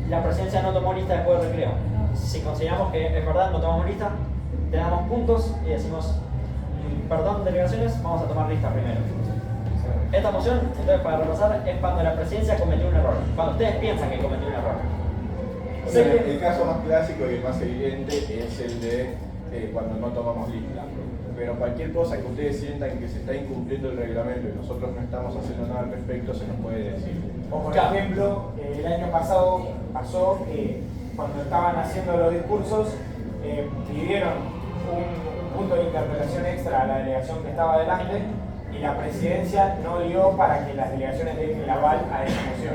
[SPEAKER 1] la presidencia no tomó lista después del recreo. Si consideramos que es verdad, no tomamos lista, te damos puntos y decimos, perdón, delegaciones, vamos a tomar lista primero. Esta moción, entonces para repasar, es cuando la presidencia cometió un error, cuando ustedes piensan que cometió un error.
[SPEAKER 4] O
[SPEAKER 1] Sé
[SPEAKER 4] sea,
[SPEAKER 1] que-
[SPEAKER 4] el caso más clásico y el más evidente es el de cuando no tomamos lista. Pero cualquier cosa que ustedes sientan que se está incumpliendo el reglamento y nosotros no estamos haciendo nada al respecto, se nos puede decir.
[SPEAKER 3] O por
[SPEAKER 1] Claro.
[SPEAKER 3] ejemplo, el año pasado pasó que cuando estaban haciendo los discursos pidieron un punto de interpretación extra a la delegación que estaba adelante y la presidencia no dio para que las delegaciones den el aval a esa moción.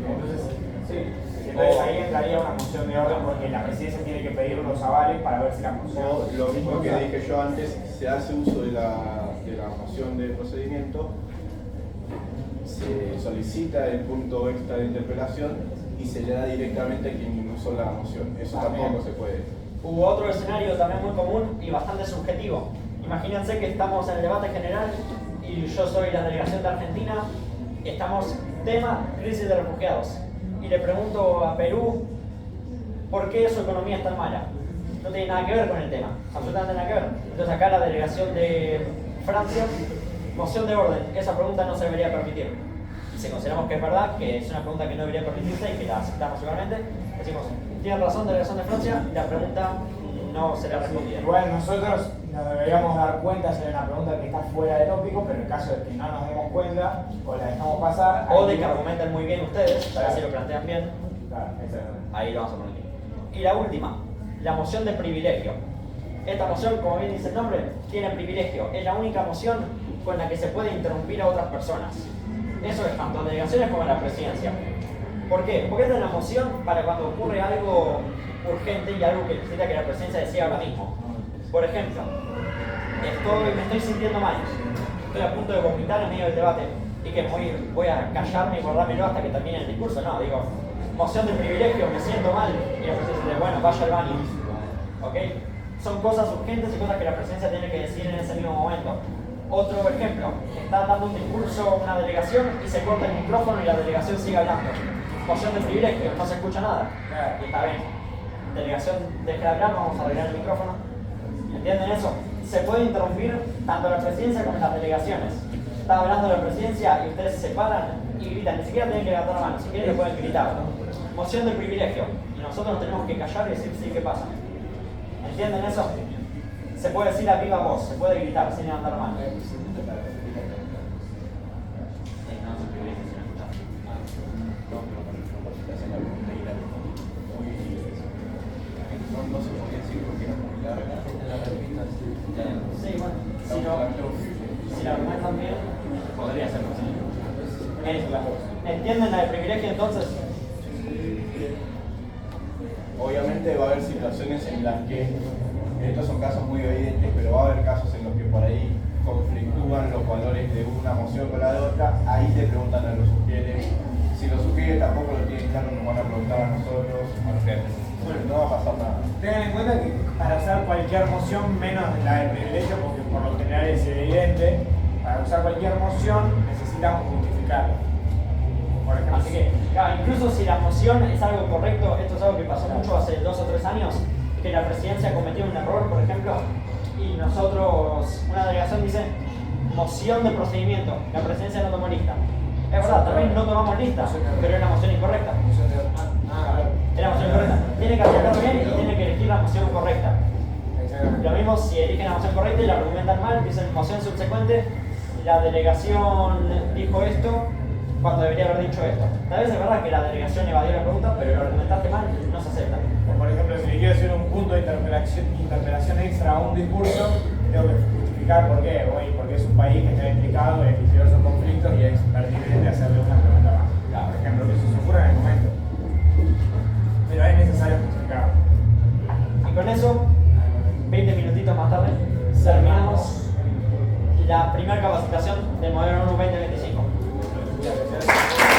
[SPEAKER 3] Entonces, sí, entonces ahí entraría una moción de orden porque la presidencia tiene que pedir los avales para ver si la moción...
[SPEAKER 4] O lo mismo que dije yo antes, se hace uso de la moción de procedimiento, se solicita el punto extra de interpelación y se le da directamente a quien usó la moción. Eso
[SPEAKER 3] También.
[SPEAKER 4] tampoco se puede.
[SPEAKER 1] Hubo otro escenario también muy común y bastante subjetivo. Imagínense que estamos en el debate general y yo soy la delegación de Argentina, estamos tema crisis de refugiados. Y le pregunto a Perú por qué su economía es tan mala. No tiene nada que ver con el tema, absolutamente nada que ver. Entonces acá la delegación de Francia, moción de orden, esa pregunta no se debería permitir. Y si consideramos que es verdad, que es una pregunta que no debería permitirse y que la aceptamos igualmente, decimos, tiene razón delegación de Francia, la pregunta no será respondida.
[SPEAKER 3] Igual nosotros nos deberíamos dar cuenta si hay una pregunta que está fuera de tópico, pero en caso de que no nos demos cuenta o la dejamos pasar...
[SPEAKER 1] O
[SPEAKER 3] ahí-
[SPEAKER 1] de que argumenten muy bien ustedes, para ver si lo plantean bien,
[SPEAKER 3] Claro, exactamente.
[SPEAKER 1] ahí lo vamos a permitir. Y la última, la moción de privilegio. Esta moción, como bien dice el nombre, tiene privilegio. Es la única moción con la que se puede interrumpir a otras personas. Eso es tanto en delegaciones como en la presidencia. ¿Por qué? Porque esta es la moción para cuando ocurre algo urgente y algo que necesita que la presidencia decida ahora mismo. Por ejemplo, me estoy sintiendo mal, estoy a punto de vomitar en medio del debate y que voy a callarme y guardármelo hasta que termine el discurso. No, digo, moción de privilegio, me siento mal y la presidencia dice, bueno, vaya al baño. ¿Ok? Son cosas urgentes y cosas que la presidencia tiene que decir en ese mismo momento. Otro ejemplo, está dando un discurso una delegación y se corta el micrófono y la delegación sigue hablando. Moción de privilegio, no se escucha nada. Y está bien. Delegación deja de hablar, vamos a arreglar el micrófono. ¿Entienden eso? Se puede interrumpir tanto la presidencia como las delegaciones. Está hablando la presidencia y ustedes se paran y gritan, ni siquiera tienen que levantar la mano, si quieren le pueden gritar. Moción de privilegio. Y nosotros nos tenemos que callar y decir sí, ¿qué pasa? ¿Entienden eso? Se puede decir a viva voz, se puede gritar sin levantar la mano. ¿Entienden la de privilegio entonces?
[SPEAKER 4] Obviamente va a haber situaciones en las que, estos son casos muy evidentes, pero va a haber casos en los que por ahí conflictúan los valores de una moción con la de otra. Ahí le preguntan a los sugieres. Si los sugieres tampoco lo tienen claro, nos van a preguntar a nosotros. Bueno, no va a pasar nada.
[SPEAKER 3] Tengan en cuenta que para usar cualquier moción, menos la de privilegio, porque por lo general es evidente, para usar cualquier moción necesitamos justificarla. Por ejemplo,
[SPEAKER 1] Así que, claro, incluso si la moción es algo correcto, esto es algo que pasó mucho hace 2 o 3 años, que la presidencia cometió un error, por ejemplo, y nosotros, una delegación dice moción de procedimiento, la presidencia no tomó lista. Es verdad, también no tomamos lista, pero es la moción incorrecta. Es la moción incorrecta. Tiene que aplicarlo bien y tiene que elegir la moción correcta. Lo mismo si eligen la moción correcta y la argumentan mal, dicen moción subsecuente, la delegación dijo esto cuando debería haber dicho esto. Tal vez es verdad que la delegación evadió la pregunta, pero lo argumentaste mal, no se acepta.
[SPEAKER 3] o por ejemplo, si le quiero hacer un punto de interpelación extra a un discurso, tengo que justificar por qué, porque es un país que está implicado en diversos conflictos y es pertinente hacerle una pregunta más. Por ejemplo, que eso se ocurra en el momento. Pero es necesario justificarlo.
[SPEAKER 1] Y con eso, 20 minutitos más tarde, terminamos la primera capacitación del modelo ONU 2025.
[SPEAKER 3] Muchas gracias.